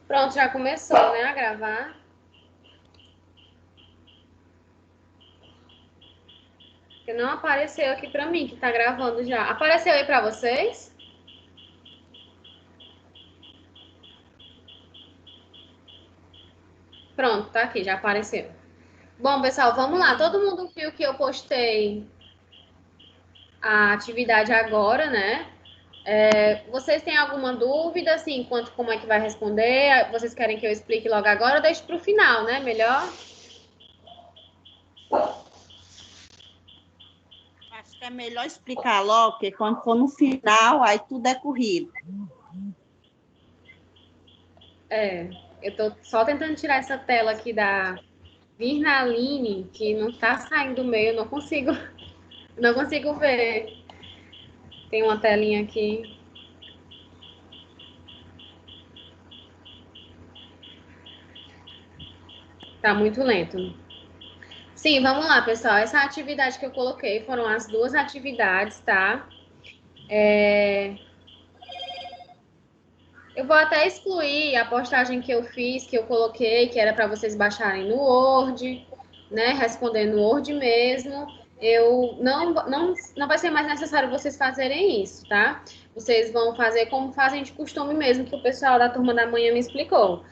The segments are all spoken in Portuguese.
Pronto, já começou, né, a gravar. Porque não apareceu aqui pra mim, que tá gravando já. Apareceu aí pra vocês? Pronto, tá aqui, já apareceu. Bom, pessoal, vamos lá. Todo mundo viu que eu postei a atividade agora, né? Vocês têm alguma dúvida, assim, quanto como é que vai responder? Vocês querem que eu explique logo agora ou deixe pro final, né? Melhor? Acho que é melhor explicar logo, porque quando for no final, aí tudo é corrido. Eu tô só tentando tirar essa tela aqui da Virnaline, que não tá saindo do meio, eu não consigo ver. Tem uma telinha aqui. Tá muito lento. Sim, vamos lá, pessoal. Essa atividade que eu coloquei foram as duas atividades, tá? Eu vou até excluir a postagem que eu fiz, que eu coloquei, que era para vocês baixarem no Word, né? Responder no Word mesmo. Não vai ser mais necessário vocês fazerem isso, tá? Vocês vão fazer como fazem de costume mesmo, que o pessoal da turma da manhã me explicou.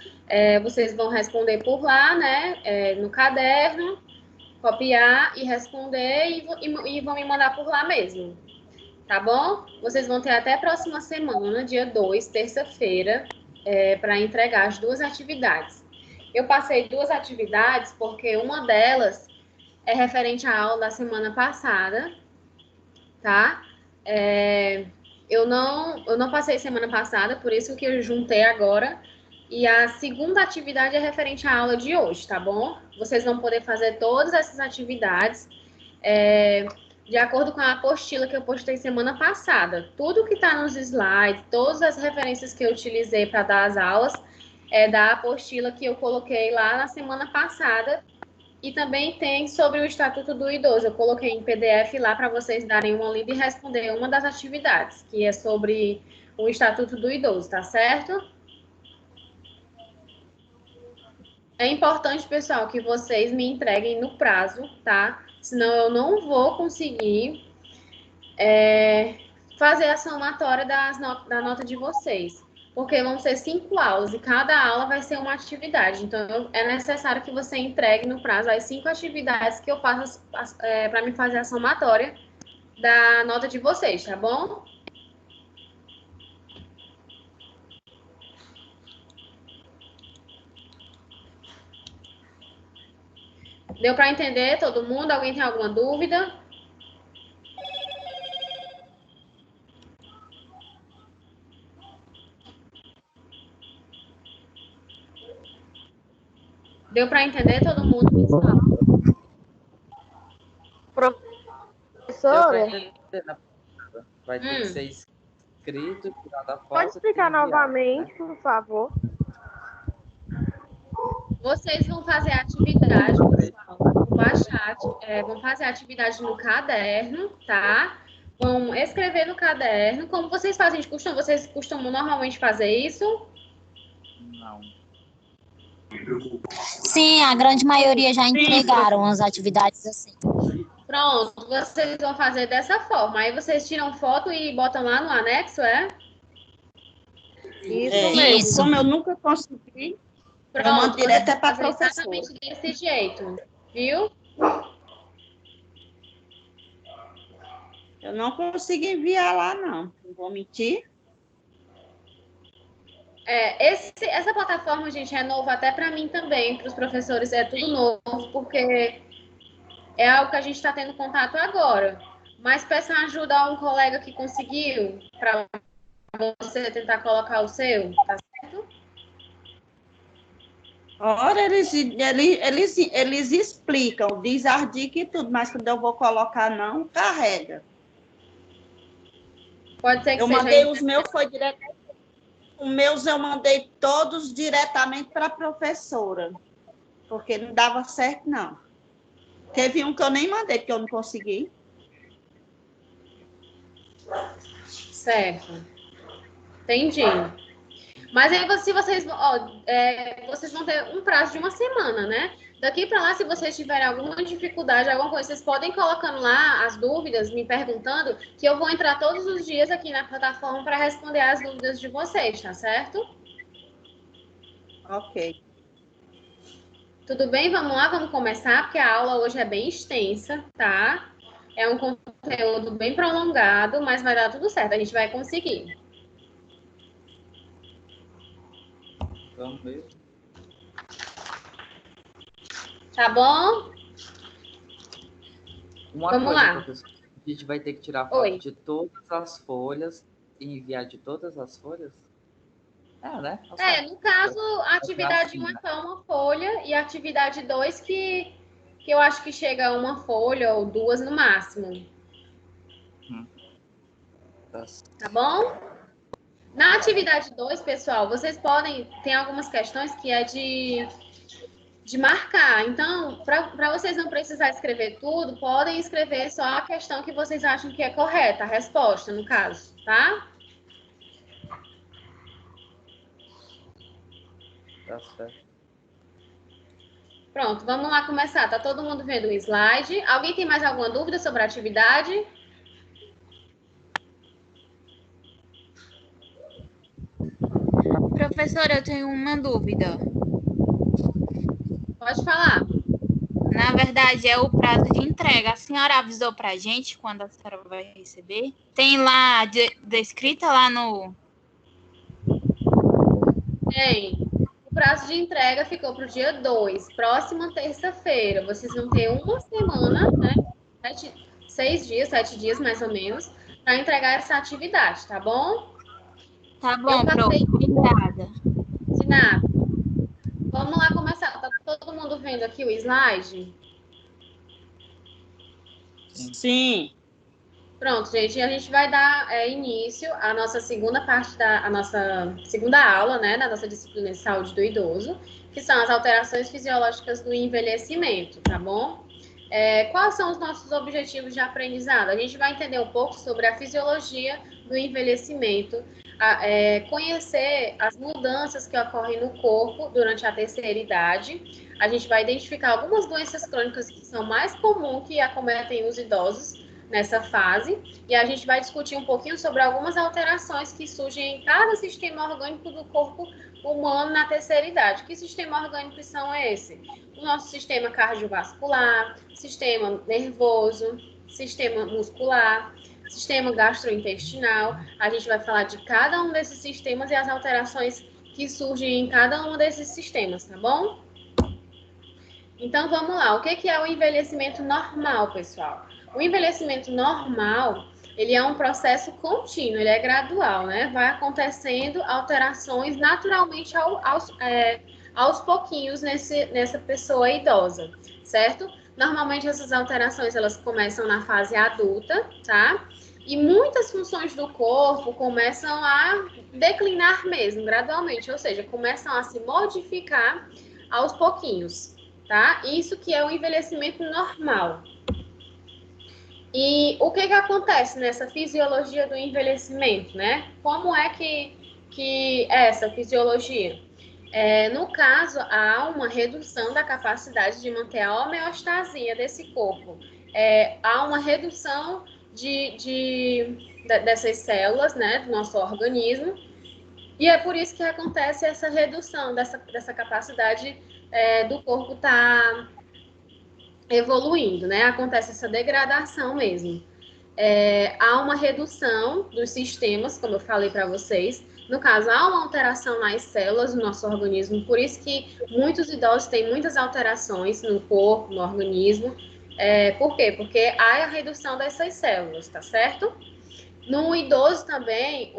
Vocês vão responder por lá, né? No caderno, copiar e responder e vão me mandar por lá mesmo. Tá bom? Vocês vão ter até a próxima semana, dia 2, terça-feira, para entregar as duas atividades. Eu passei duas atividades porque uma delas é referente à aula da semana passada, tá? Eu não passei semana passada, por isso que eu juntei agora. E a segunda atividade é referente à aula de hoje, tá bom? Vocês vão poder fazer todas essas atividades de acordo com a apostila que eu postei semana passada. Tudo que está nos slides, todas as referências que eu utilizei para dar as aulas, é da apostila que eu coloquei lá na semana passada. E também tem sobre o Estatuto do Idoso. Eu coloquei em PDF lá para vocês darem uma lida e responder uma das atividades, que é sobre o Estatuto do Idoso, tá certo? É importante, pessoal, que vocês me entreguem no prazo, tá? Senão eu não vou conseguir fazer a somatória da nota de vocês. Porque vão ser 5 aulas e cada aula vai ser uma atividade. Então, é necessário que você entregue no prazo as 5 atividades que eu faço para me fazer a somatória da nota de vocês, tá bom? Deu para entender todo mundo? Alguém tem alguma dúvida? Deu para entender todo mundo, pessoal? Professora, vai ter que ser escrito, tirado a pode foto. explicar enviado, novamente, né? por favor? Vocês vão fazer a atividade, pessoal, vão fazer a atividade no caderno, tá? Vão escrever no caderno, como vocês fazem de costume, vocês costumam normalmente fazer isso? Não. Sim, a grande maioria já entregaram as atividades assim. Pronto, vocês vão fazer dessa forma. Aí vocês tiram foto e botam lá no anexo, é? Isso mesmo. Isso. Como eu nunca consegui, Pronto, eu mando direto vocês para a vão fazer professora. exatamente desse jeito, viu? Eu não consigo enviar lá, não. Não vou mentir. Essa plataforma, gente, é nova até para mim também, para os professores é tudo novo, porque é algo que a gente está tendo contato agora. Mas peça ajuda a um colega que conseguiu, para você tentar colocar o seu, tá certo? Ora, eles explicam, diz as dicas e tudo, mas quando eu vou colocar, não, carrega. Pode ser que Eu seja mandei isso. os meus, foi direto. Os meus eu mandei todos diretamente para a professora, porque não dava certo, não. Teve um que eu nem mandei, porque eu não consegui. Certo. Entendi. Mas aí, se vocês, vocês vão ter um prazo de uma semana, né? Daqui para lá, se vocês tiverem alguma dificuldade, alguma coisa, vocês podem ir colocando lá as dúvidas, me perguntando, que eu vou entrar todos os dias aqui na plataforma para responder as dúvidas de vocês, tá certo? Ok. Tudo bem? Vamos lá, vamos começar, porque a aula hoje é bem extensa, tá? É um conteúdo bem prolongado, mas vai dar tudo certo, a gente vai conseguir. Vamos ver. Tá bom? Uma Vamos coisa, lá. professor, a gente vai ter que tirar foto Oi. de todas as folhas e enviar de todas as folhas? Né? No caso, a atividade 1 é só uma folha e a atividade 2 que eu acho que chega a uma folha ou duas no máximo. Tá bom? Na atividade 2, pessoal, vocês podem... Tem algumas questões que é de marcar. Então, para vocês não precisarem escrever tudo, podem escrever só a questão que vocês acham que é correta, a resposta, no caso, tá? Tá certo. Pronto, vamos lá começar. Tá todo mundo vendo o slide? Alguém tem mais alguma dúvida sobre a atividade? Professora, eu tenho uma dúvida. Pode falar. Na verdade, é o prazo de entrega. A senhora avisou pra gente quando a senhora vai receber? Tem lá, descrita lá no... Tem. O prazo de entrega ficou para o dia 2, próxima terça-feira. Vocês vão ter uma semana, né? 7 dias mais ou menos, para entregar essa atividade, tá bom? Tá bom, prof. Obrigada. De nada. Vamos lá começar. Tá todo mundo vendo aqui o slide? Sim. Pronto, gente. A gente vai dar início à nossa segunda parte a nossa segunda aula, né, da nossa disciplina de saúde do idoso, que são as alterações fisiológicas do envelhecimento, tá bom? Quais são os nossos objetivos de aprendizado? A gente vai entender um pouco sobre a fisiologia do envelhecimento, conhecer as mudanças que ocorrem no corpo durante a terceira idade. A gente vai identificar algumas doenças crônicas que são mais comuns que acometem os idosos nessa fase, e a gente vai discutir um pouquinho sobre algumas alterações que surgem em cada sistema orgânico do corpo humano na terceira idade. Que sistema orgânico são esses? O nosso sistema cardiovascular, sistema nervoso, sistema muscular, sistema gastrointestinal. A gente vai falar de cada um desses sistemas e as alterações que surgem em cada um desses sistemas, tá bom? Então, vamos lá. O que é o envelhecimento normal, pessoal? O envelhecimento normal, ele é um processo contínuo, ele é gradual, né? Vai acontecendo alterações naturalmente aos pouquinhos nessa pessoa idosa, certo? Normalmente essas alterações, elas começam na fase adulta, tá? E muitas funções do corpo começam a declinar mesmo, gradualmente, ou seja, começam a se modificar aos pouquinhos, tá? Isso que é o envelhecimento normal. E o que acontece nessa fisiologia do envelhecimento, né? Como é que é essa fisiologia? No caso, há uma redução da capacidade de manter a homeostasia desse corpo. Há uma redução dessas células, né, do nosso organismo, e é por isso que acontece essa redução dessa capacidade do corpo estar evoluindo, né? Acontece essa degradação mesmo. Há uma redução dos sistemas, como eu falei para vocês. No caso, há uma alteração nas células do nosso organismo, por isso que muitos idosos têm muitas alterações no corpo, no organismo. Por quê? Porque há a redução dessas células, tá certo? No idoso também,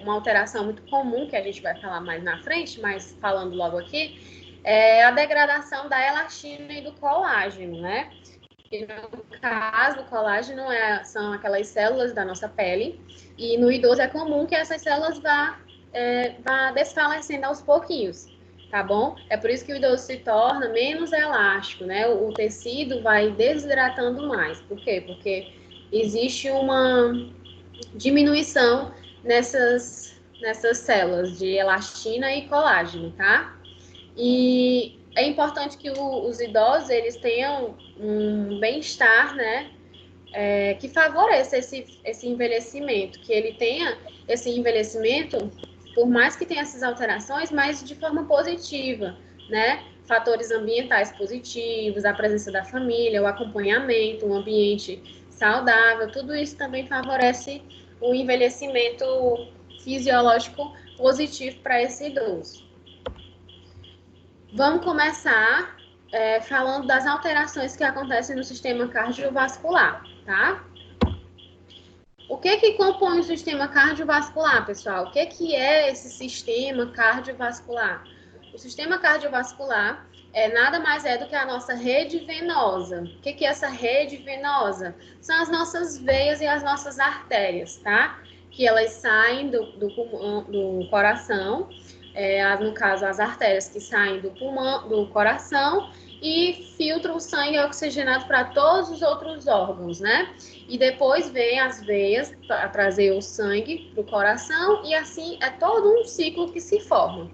uma alteração muito comum, que a gente vai falar mais na frente, mas falando logo aqui, é a degradação da elastina e do colágeno, né? E no caso, o colágeno são aquelas células da nossa pele, e no idoso é comum que essas células vá desfalecendo aos pouquinhos, tá bom? É por isso que o idoso se torna menos elástico, né? O tecido vai desidratando mais. Por quê? Porque existe uma diminuição nessas células de elastina e colágeno, tá? E é importante que os idosos, eles tenham um bem-estar, né? Que favoreça esse envelhecimento, que ele tenha esse envelhecimento, por mais que tenha essas alterações, mas de forma positiva, né? Fatores ambientais positivos, a presença da família, o acompanhamento, um ambiente saudável, tudo isso também favorece o envelhecimento fisiológico positivo para esse idoso. Vamos começar falando das alterações que acontecem no sistema cardiovascular, tá? O que compõe o sistema cardiovascular, pessoal? O que é esse sistema cardiovascular? O sistema cardiovascular nada mais é do que a nossa rede venosa. O que é essa rede venosa? São as nossas veias e as nossas artérias, tá? Que elas saem do coração, no caso, as artérias que saem do pulmão, do coração e filtram o sangue oxigenado para todos os outros órgãos, né? E depois vem as veias para trazer o sangue para o coração e assim é todo um ciclo que se forma.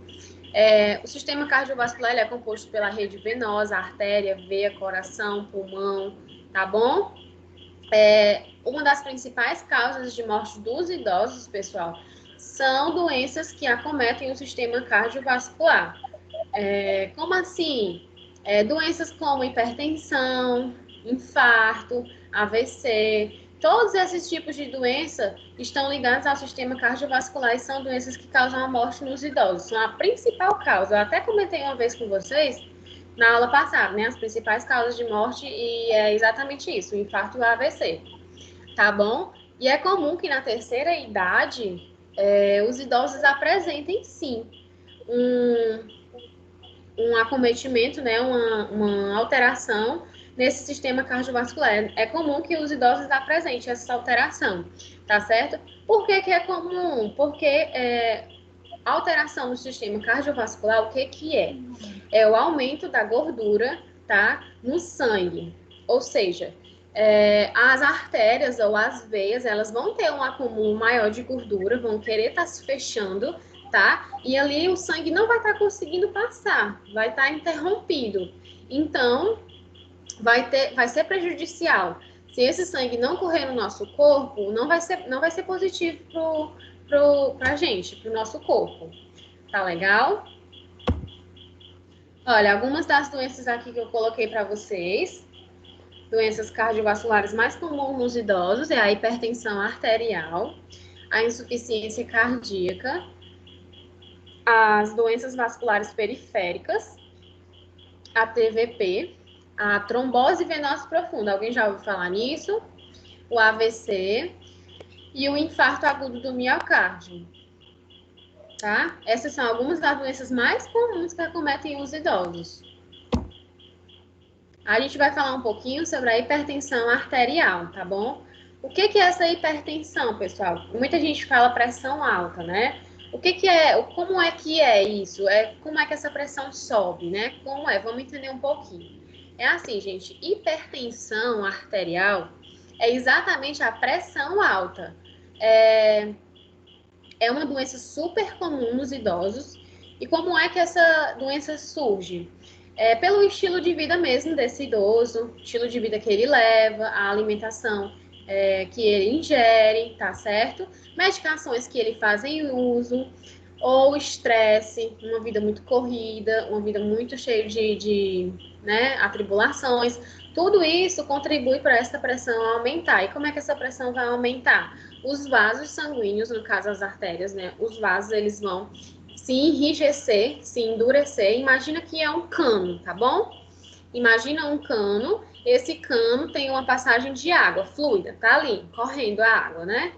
O sistema cardiovascular ele é composto pela rede venosa, artéria, veia, coração, pulmão, tá bom? Uma das principais causas de morte dos idosos, pessoal, são doenças que acometem o sistema cardiovascular. Como assim? Doenças como hipertensão, infarto, AVC, todos esses tipos de doença estão ligados ao sistema cardiovascular e são doenças que causam a morte nos idosos. São a principal causa. Eu até comentei uma vez com vocês na aula passada, né? As principais causas de morte e é exatamente isso, o infarto e o AVC. Tá bom? E é comum que na terceira idade os idosos apresentem sim um acometimento, né, uma alteração nesse sistema cardiovascular. É comum que os idosos apresentem essa alteração, tá certo? Por que é comum? Porque alteração no sistema cardiovascular, o que é? É o aumento da gordura, tá, no sangue. Ou seja, as artérias ou as veias, elas vão ter um acúmulo maior de gordura, vão querer estar se fechando, tá? E ali o sangue não vai estar conseguindo passar, vai estar interrompido. Então, vai ser prejudicial. Se esse sangue não correr no nosso corpo, não vai ser positivo pra gente, pro nosso corpo. Tá legal? Olha, algumas das doenças aqui que eu coloquei para vocês. Doenças cardiovasculares mais comuns nos idosos é a hipertensão arterial, a insuficiência cardíaca, as doenças vasculares periféricas, a TVP, a trombose venosa profunda. Alguém já ouviu falar nisso? O AVC e o infarto agudo do miocárdio. Tá? Essas são algumas das doenças mais comuns que acometem os idosos. A gente vai falar um pouquinho sobre a hipertensão arterial, tá bom? O que é essa hipertensão, pessoal? Muita gente fala pressão alta, né? Como é que é isso? Como é que essa pressão sobe, né? Como é? Vamos entender um pouquinho. É assim, gente, hipertensão arterial é exatamente a pressão alta. É uma doença super comum nos idosos. E como é que essa doença surge? Pelo estilo de vida mesmo desse idoso, estilo de vida que ele leva, a alimentação que ele ingere, tá certo? Medicações que ele faz em uso, ou estresse, uma vida muito corrida, uma vida muito cheia de atribulações. Tudo isso contribui para essa pressão aumentar. E como é que essa pressão vai aumentar? Os vasos sanguíneos, no caso as artérias, né? Os vasos, eles vão se enrijecer, se endurecer. Imagina que é um cano, tá bom? Imagina um cano, esse cano tem uma passagem de água fluida, tá ali, correndo a água, né?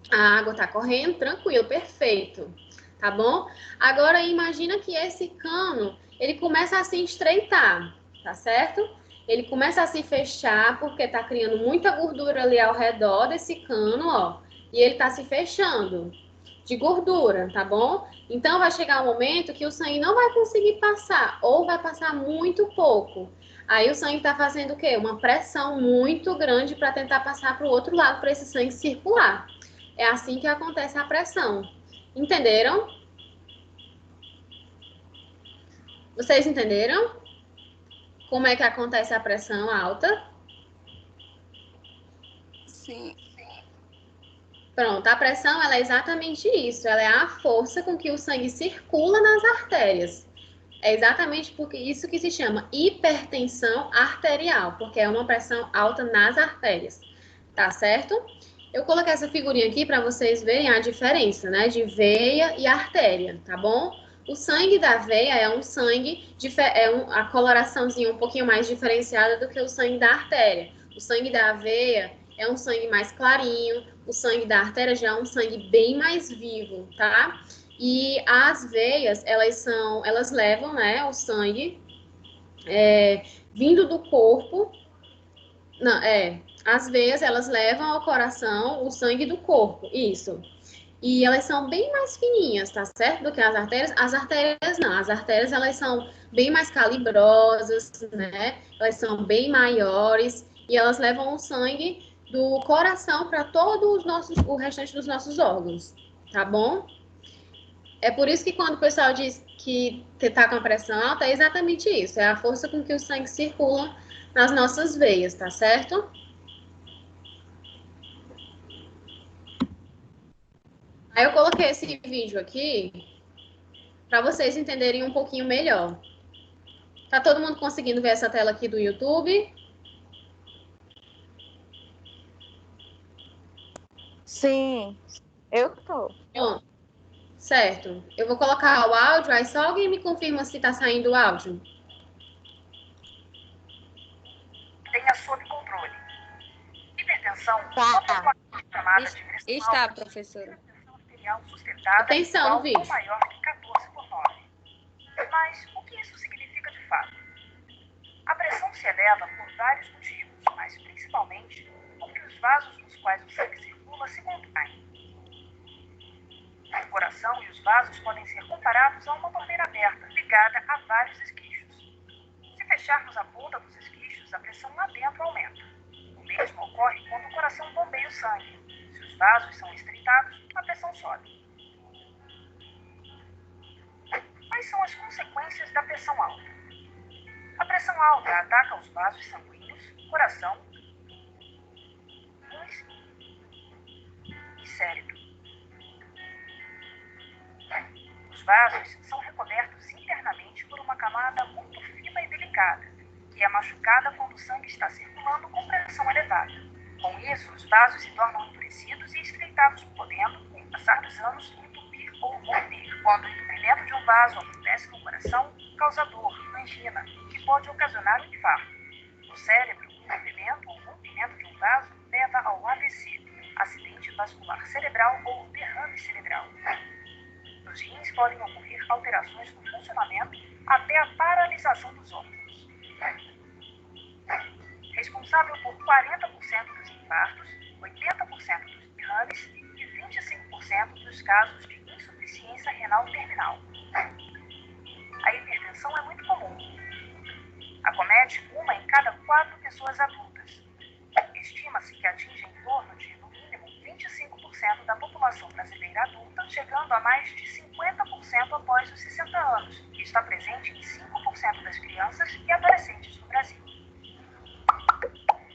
A água tá correndo, tranquilo, perfeito, tá bom? Agora imagina que esse cano, ele começa a se estreitar, tá certo? Ele começa a se fechar porque tá criando muita gordura ali ao redor desse cano, ó, e ele tá se fechando de gordura, tá bom? Então, vai chegar um momento que o sangue não vai conseguir passar, ou vai passar muito pouco. Aí, o sangue tá fazendo o quê? Uma pressão muito grande para tentar passar para o outro lado, para esse sangue circular. É assim que acontece a pressão. Entenderam? Vocês entenderam? Como é que acontece a pressão alta? Sim. Pronto, a pressão ela é exatamente isso. Ela é a força com que o sangue circula nas artérias. É exatamente porque isso que se chama hipertensão arterial, porque é uma pressão alta nas artérias. Tá certo? Eu coloquei essa figurinha aqui para vocês verem a diferença, né, de veia e artéria, tá bom? O sangue da veia é um sangue, a coloraçãozinha um pouquinho mais diferenciada do que o sangue da artéria. O sangue da veia é um sangue mais clarinho, o sangue da artéria já é um sangue bem mais vivo, tá? E as veias, elas levam, né, o sangue vindo do corpo, não, as veias, elas levam ao coração o sangue do corpo, isso. E elas são bem mais fininhas, tá certo? Do que as artérias. As artérias não. As artérias, elas são bem mais calibrosas, né? Elas são bem maiores e elas levam o sangue do coração para todos o restante dos nossos órgãos, tá bom? É por isso que quando o pessoal diz que tá com a pressão alta, é exatamente isso. É a força com que o sangue circula nas nossas veias, tá certo? Aí eu coloquei esse vídeo aqui para vocês entenderem um pouquinho melhor. Tá todo mundo conseguindo ver essa tela aqui do YouTube? Sim, eu tô. Bom, certo. Eu vou colocar o áudio, aí só alguém me confirma se tá saindo o áudio. Tenha sob controle. Hipertensão Tá. chamada de pressão Está, alta, professora. pressão arterial sustentada Atenção no igual vídeo. ou maior que 14/9. Mas o que isso significa de fato? A pressão se eleva por vários motivos, mas principalmente porque os vasos nos quais o sangue circula se contraem. O coração e os vasos podem ser comparados a uma torneira aberta, ligada a vários esquichos. Se fecharmos a ponta dos esquichos, a pressão lá dentro aumenta. O mesmo ocorre quando o coração bombeia o sangue. Se os vasos são estreitados, a pressão sobe. Quais são as consequências da pressão alta? A pressão alta ataca os vasos sanguíneos, coração, rins e cérebro. Os vasos são recobertos internamente por uma camada muito fina e delicada, que é machucada quando o sangue está circulando com pressão elevada. Com isso, os vasos se tornam endurecidos e estreitados, podendo, com o passar dos anos, entupir ou romper. Quando o entupimento de um vaso acontece no coração, causa dor, angina, que pode ocasionar um infarto. No cérebro, o entupimento ou rompimento de um vaso leva ao AVC, acidente vascular cerebral ou derrame cerebral. Nos rins podem ocorrer alterações no funcionamento até a paralisação dos órgãos. Responsável por 40% dos infartos, 80% dos derrames e 25% dos casos de insuficiência renal terminal. A hipertensão é muito comum. Acomete uma em cada 4 pessoas adultas. Estima-se que atinge em torno de, no mínimo, 25% da população brasileira adulta, chegando a mais de 50% após os 60 anos, e está presente em 5% das crianças e adolescentes no Brasil.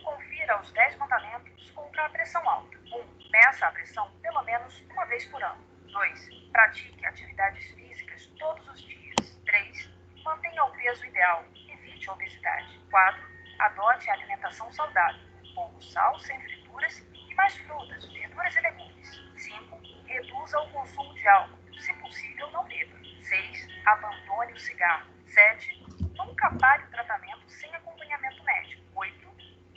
Confira os 10 mandamentos contra a pressão alta. 1. Meça a pressão pelo menos uma vez por ano. 2. Pratique atividades físicas todos os dias. 3. Mantenha o peso ideal. Evite a obesidade. 4. Adote a alimentação saudável. Pouco sal, sem frituras e mais frutas, verduras e legumes. 5. Reduza o consumo de álcool. Se possível, não beba. 6. Abandone o cigarro. 7. Nunca pare o tratamento sem acompanhamento médico. 8.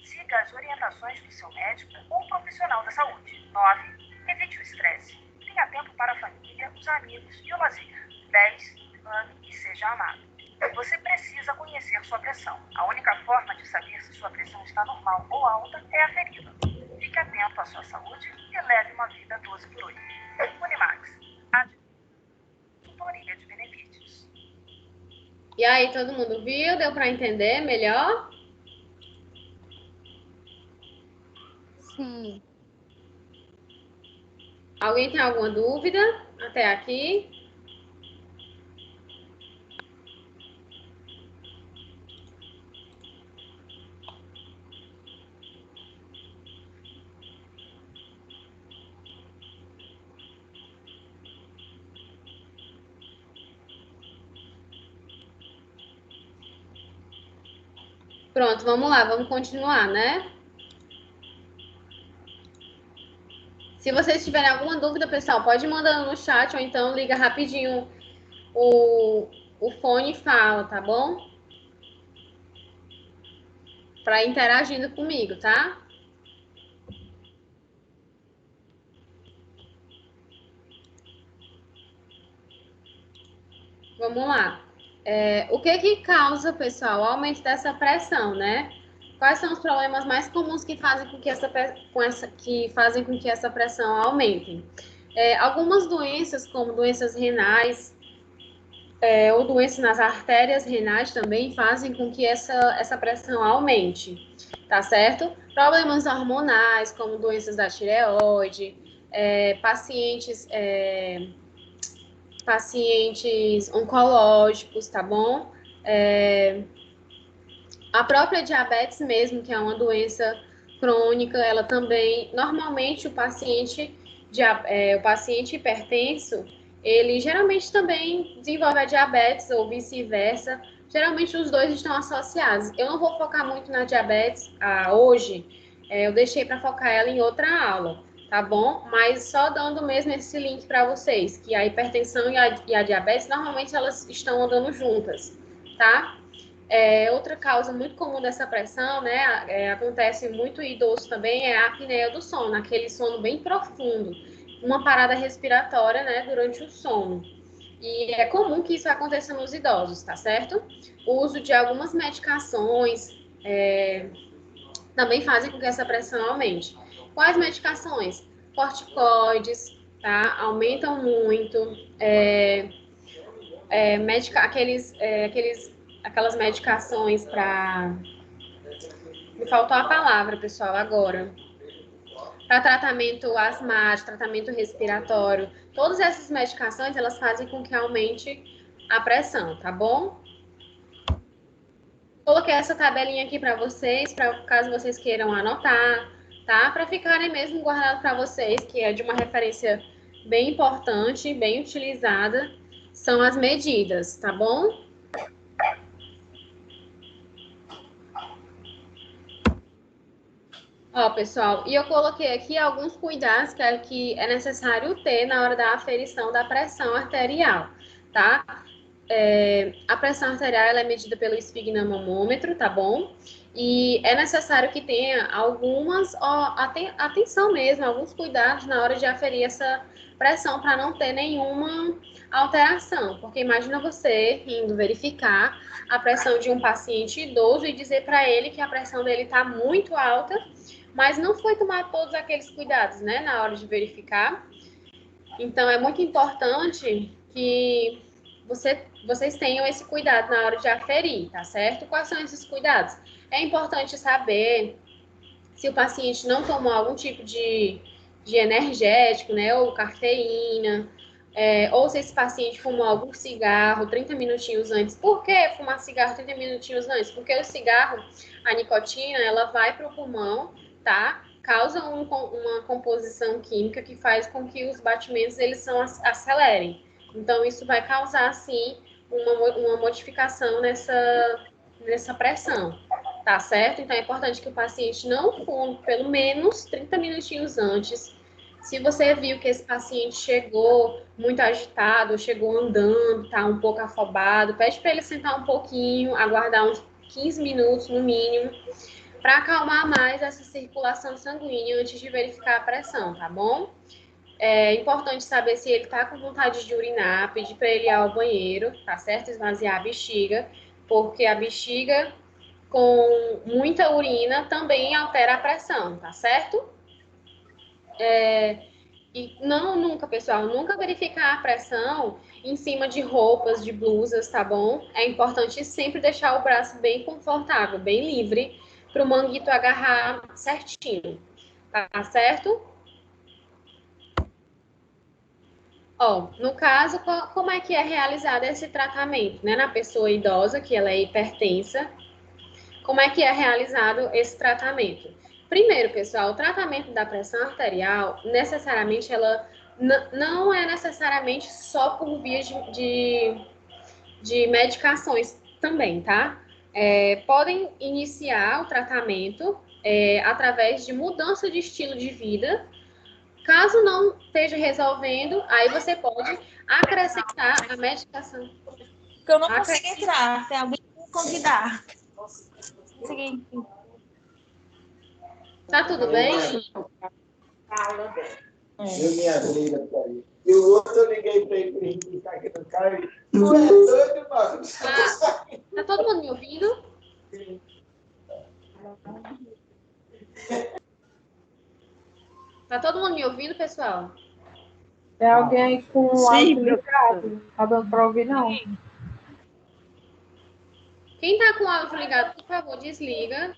Siga as orientações do seu médico ou profissional da saúde. 9. Evite o estresse. Tenha tempo para a família, os amigos e o lazer. 10. Ame e seja amado. Você precisa conhecer sua pressão. A única forma de saber se sua pressão está normal ou alta é aferi-la. Fique atento à sua saúde e leve uma vida 12 por 8. Unimax, a consultoria de benefícios. E aí, todo mundo viu? Deu para entender melhor? Sim. Alguém tem alguma dúvida? Até aqui. Pronto, vamos lá, vamos continuar, né? Se vocês tiverem alguma dúvida, pessoal, pode ir mandando no chat ou então liga rapidinho o fone e fala, tá bom? Para ir interagindo comigo, tá? Vamos lá. O que causa, pessoal, o aumento dessa pressão, né? Quais são os problemas mais comuns que fazem com que essa pressão aumente? Algumas doenças, como doenças renais, ou doenças nas artérias renais também fazem com que essa pressão aumente, tá certo? Problemas hormonais, como doenças da tireoide, pacientes oncológicos, tá bom? A própria diabetes mesmo, que é uma doença crônica, ela também, normalmente o paciente hipertenso, ele geralmente também desenvolve a diabetes ou vice-versa. Geralmente os dois estão associados. Eu não vou focar muito na diabetes hoje, eu deixei para focar ela em outra aula, tá bom? Mas só dando mesmo esse link para vocês, que a hipertensão e a diabetes, normalmente elas estão andando juntas, tá? Outra causa muito comum dessa pressão, né, acontece muito em idoso também, é a apneia do sono, aquele sono bem profundo, uma parada respiratória, né, durante o sono. E é comum que isso aconteça nos idosos, tá certo? O uso de algumas medicações também fazem com que essa pressão aumente. Quais medicações? Corticoides, tá? Aumentam muito. Aquelas medicações para... Me faltou a palavra, pessoal, agora. Para tratamento asmático, tratamento respiratório. Todas essas medicações, elas fazem com que aumente a pressão, tá bom? Coloquei essa tabelinha aqui para vocês, para caso vocês queiram anotar, tá? Para ficarem mesmo guardado para vocês, que é de uma referência bem importante, bem utilizada, são as medidas, tá bom? Ó, pessoal, e eu coloquei aqui alguns cuidados que é necessário ter na hora da aferição da pressão arterial, tá? A pressão arterial ela é medida pelo esfigmomômetro, tá bom? E é necessário que tenha atenção mesmo, alguns cuidados na hora de aferir essa pressão para não ter nenhuma alteração. Porque imagina você indo verificar a pressão de um paciente idoso e dizer para ele que a pressão dele está muito alta, mas não foi tomar todos aqueles cuidados, né, na hora de verificar. Então, é muito importante que vocês tenham esse cuidado na hora de aferir, tá certo? Quais são esses cuidados? É importante saber se o paciente não tomou algum tipo de energético, né, ou cafeína, ou se esse paciente fumou algum cigarro 30 minutinhos antes. Por que fumar cigarro 30 minutinhos antes? Porque o cigarro, a nicotina, ela vai para o pulmão, tá? Causa uma composição química que faz com que os batimentos eles acelerem. Então, isso vai causar, sim, uma modificação nessa pressão, tá certo? Então, é importante que o paciente não fume pelo menos 30 minutinhos antes. Se você viu que esse paciente chegou muito agitado, chegou andando, tá um pouco afobado, pede para ele sentar um pouquinho, aguardar uns 15 minutos no mínimo, para acalmar mais essa circulação sanguínea antes de verificar a pressão, tá bom? É importante saber se ele tá com vontade de urinar, pedir para ele ir ao banheiro, tá certo? Esvaziar a bexiga, porque a bexiga com muita urina também altera a pressão, tá certo? E nunca, pessoal, nunca verificar a pressão em cima de roupas, de blusas, tá bom? É importante sempre deixar o braço bem confortável, bem livre, para o manguito agarrar certinho, tá certo? Ó, no caso, como é que é realizado esse tratamento, né? Na pessoa idosa, que ela é hipertensa, como é que é realizado esse tratamento? Primeiro, pessoal, o tratamento da pressão arterial, necessariamente, ela não é necessariamente só por via de medicações também, tá? Podem iniciar o tratamento através de mudança de estilo de vida. Caso não esteja resolvendo, aí você pode acrescentar a medicação. Porque eu não consigo entrar. Tem alguém que me convidar. Consegui. Tá tudo bem? Eu minha briga pra ele. E o outro eu liguei pra ele pra gente ficar aqui no carro e tu é doido, mano. Tá todo mundo me ouvindo? Tá todo mundo me ouvindo, pessoal? Tem alguém aí com o Sim, áudio ligado? Tá dando pra ouvir, não? Quem tá com o áudio ligado, por favor, desliga.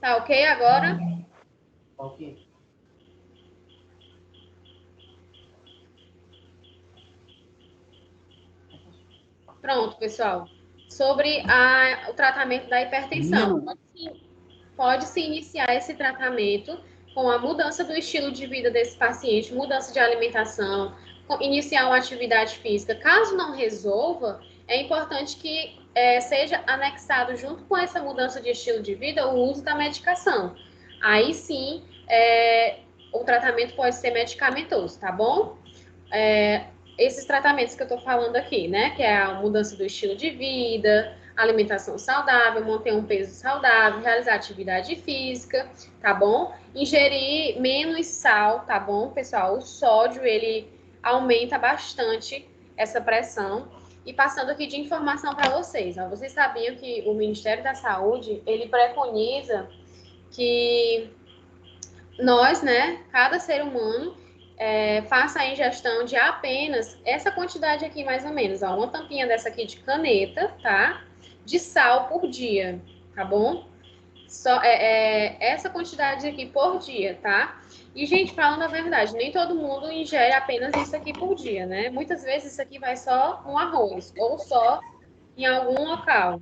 Tá ok agora? Ok. Pronto, pessoal. Sobre o tratamento da hipertensão. Pode-se iniciar esse tratamento com a mudança do estilo de vida desse paciente, mudança de alimentação, iniciar uma atividade física. Caso não resolva, é importante que seja anexado junto com essa mudança de estilo de vida o uso da medicação. Aí sim, o tratamento pode ser medicamentoso, tá bom? Esses tratamentos que eu tô falando aqui, né? Que é a mudança do estilo de vida, alimentação saudável, manter um peso saudável, realizar atividade física, tá bom? Ingerir menos sal, tá bom, pessoal? O sódio, ele aumenta bastante essa pressão. E passando aqui de informação para vocês, ó, vocês sabiam que o Ministério da Saúde, ele preconiza que nós, né, cada ser humano, faça a ingestão de apenas essa quantidade aqui, mais ou menos, ó, uma tampinha dessa aqui de caneta, tá? De sal por dia, tá bom? Só essa quantidade aqui por dia, tá? E, gente, falando a verdade, nem todo mundo ingere apenas isso aqui por dia, né? Muitas vezes isso aqui vai só no arroz, ou só em algum local.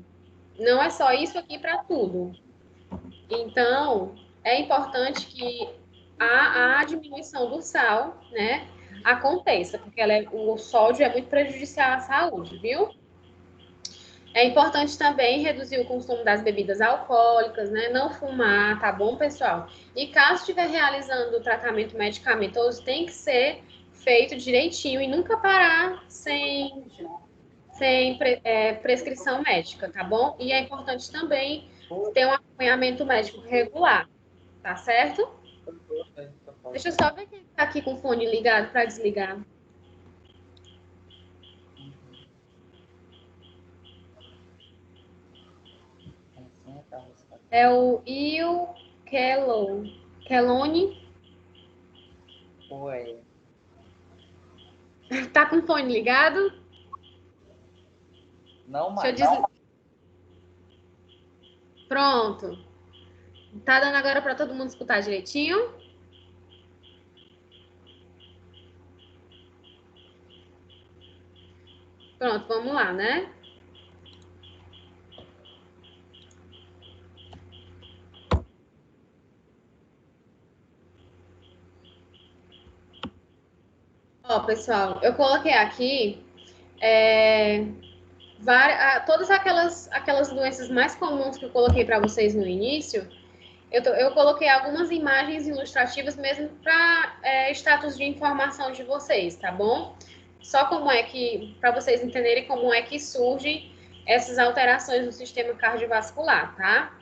Não é só isso aqui para tudo. Então, é importante que a diminuição do sal, né, aconteça, porque o sódio é muito prejudicial à saúde, viu? É importante também reduzir o consumo das bebidas alcoólicas, né? Não fumar, tá bom, pessoal? E caso estiver realizando o tratamento medicamentoso, tem que ser feito direitinho e nunca parar sem prescrição médica, tá bom? E é importante também ter um acompanhamento médico regular, tá certo? Deixa eu só ver quem tá aqui com o fone ligado para desligar. É o Il Kelone. Oi. Tá com o fone ligado? Não, Deixa eu mas Pronto. Tá dando agora para todo mundo escutar direitinho? Pronto, vamos lá, né? Ó, pessoal, eu coloquei aqui todas aquelas doenças mais comuns que eu coloquei para vocês no início. Eu coloquei algumas imagens ilustrativas mesmo para status de informação de vocês, tá bom? Só para vocês entenderem como é que surgem essas alterações no sistema cardiovascular, tá?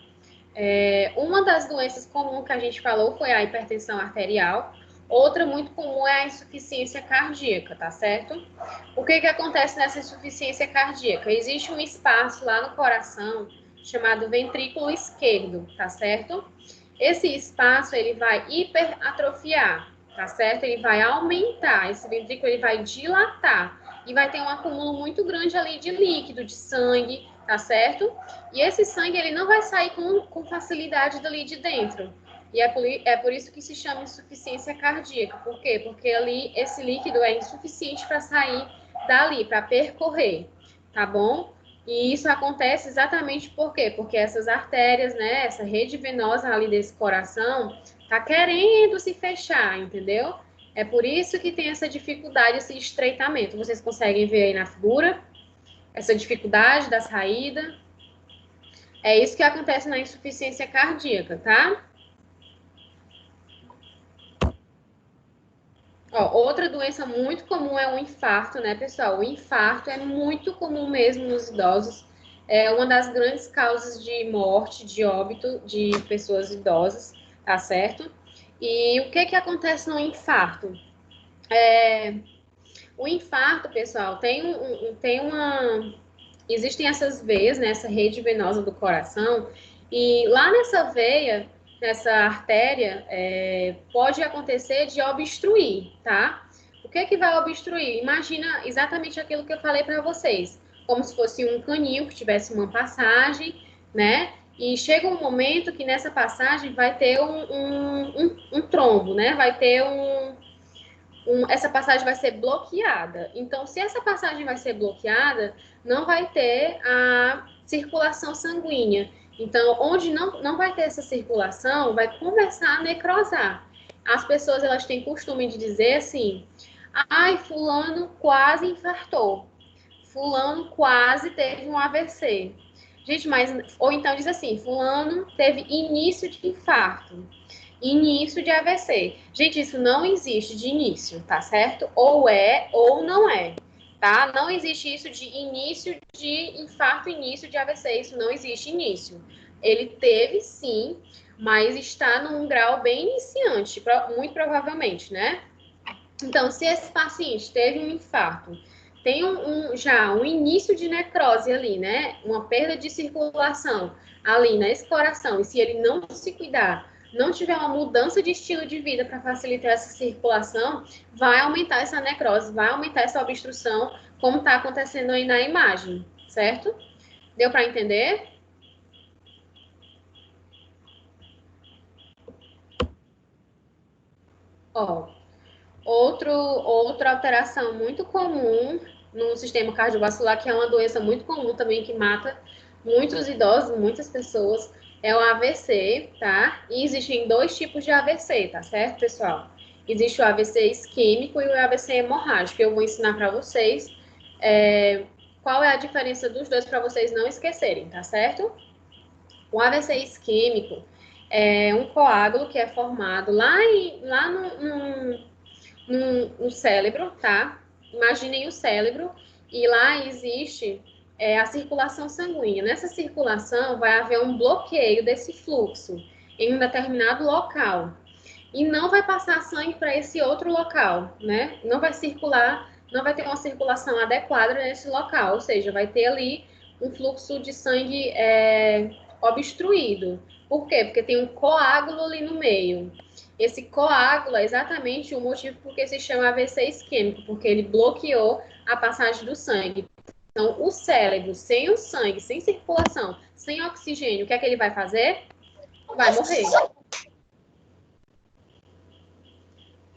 Uma das doenças comuns que a gente falou foi a hipertensão arterial. Outra muito comum é a insuficiência cardíaca, tá certo? O que acontece nessa insuficiência cardíaca? Existe um espaço lá no coração chamado ventrículo esquerdo, tá certo? Esse espaço, ele vai hiperatrofiar, tá certo? Ele vai aumentar, esse ventrículo ele vai dilatar e vai ter um acúmulo muito grande ali de líquido, de sangue, tá certo? E esse sangue, ele não vai sair com facilidade dali de dentro. E é por isso que se chama insuficiência cardíaca. Por quê? Porque ali esse líquido é insuficiente para sair dali, para percorrer, tá bom? E isso acontece exatamente por quê? Porque essas artérias, né, essa rede venosa ali desse coração, tá querendo se fechar, entendeu? É por isso que tem essa dificuldade, esse estreitamento. Vocês conseguem ver aí na figura? Essa dificuldade da saída. É isso que acontece na insuficiência cardíaca, tá? Ó, outra doença muito comum é o infarto, né, pessoal? O infarto é muito comum mesmo nos idosos. É uma das grandes causas de morte, de óbito de pessoas idosas, tá certo? E o que que acontece no infarto? O infarto, pessoal, existem essas veias, né, essa rede venosa do coração, e lá nessa veia, nessa artéria, pode acontecer de obstruir, tá? O que que vai obstruir? Imagina exatamente aquilo que eu falei para vocês, como se fosse um caninho que tivesse uma passagem, né? E chega um momento que nessa passagem vai ter um trombo, né? Vai ter essa passagem vai ser bloqueada. Então, se essa passagem vai ser bloqueada, não vai ter a circulação sanguínea. Então, onde não vai ter essa circulação, vai começar a necrosar. As pessoas, elas têm costume de dizer assim, ai, fulano quase infartou. Fulano quase teve um AVC. Gente, ou então diz assim, fulano teve início de infarto. Início de AVC. Gente, isso não existe de início, tá certo? Ou é ou não é, tá? Não existe isso de início de infarto, início de AVC. Isso não existe início. Ele teve sim, mas está num grau bem iniciante, muito provavelmente, né? Então, se esse paciente teve um infarto, tem já um início de necrose ali, né? Uma perda de circulação ali nesse coração, e se ele não se cuidar, não tiver uma mudança de estilo de vida para facilitar essa circulação, vai aumentar essa necrose, vai aumentar essa obstrução, como está acontecendo aí na imagem, certo? Deu para entender? Ó, outra alteração muito comum no sistema cardiovascular, que é uma doença muito comum também, que mata muitos idosos, muitas pessoas, é o AVC, tá? E existem dois tipos de AVC, tá certo, pessoal? Existe o AVC isquêmico e o AVC hemorrágico. Eu vou ensinar para vocês qual é a diferença dos dois para vocês não esquecerem, tá certo? O AVC isquêmico é um coágulo que é formado lá no cérebro, tá? Imaginem o cérebro e lá existe a circulação sanguínea. Nessa circulação vai haver um bloqueio desse fluxo em um determinado local e não vai passar sangue para esse outro local, né? Não vai circular, não vai ter uma circulação adequada nesse local, ou seja, vai ter ali um fluxo de sangue obstruído. Por quê? Porque tem um coágulo ali no meio. Esse coágulo é exatamente o motivo por que se chama AVC isquêmico, porque ele bloqueou a passagem do sangue. Então, o cérebro, sem o sangue, sem circulação, sem oxigênio, o que é que ele vai fazer? Vai morrer.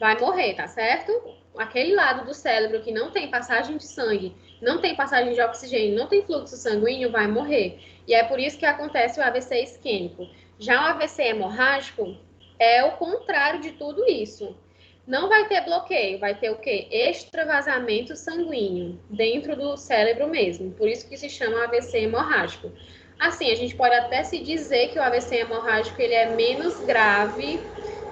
Vai morrer, tá certo? Aquele lado do cérebro que não tem passagem de sangue, não tem passagem de oxigênio, não tem fluxo sanguíneo, vai morrer. E é por isso que acontece o AVC isquêmico. Já o AVC hemorrágico é o contrário de tudo isso. Não vai ter bloqueio, vai ter o quê? Extravasamento sanguíneo dentro do cérebro mesmo. Por isso que se chama AVC hemorrágico. Assim, a gente pode até se dizer que o AVC hemorrágico ele é menos grave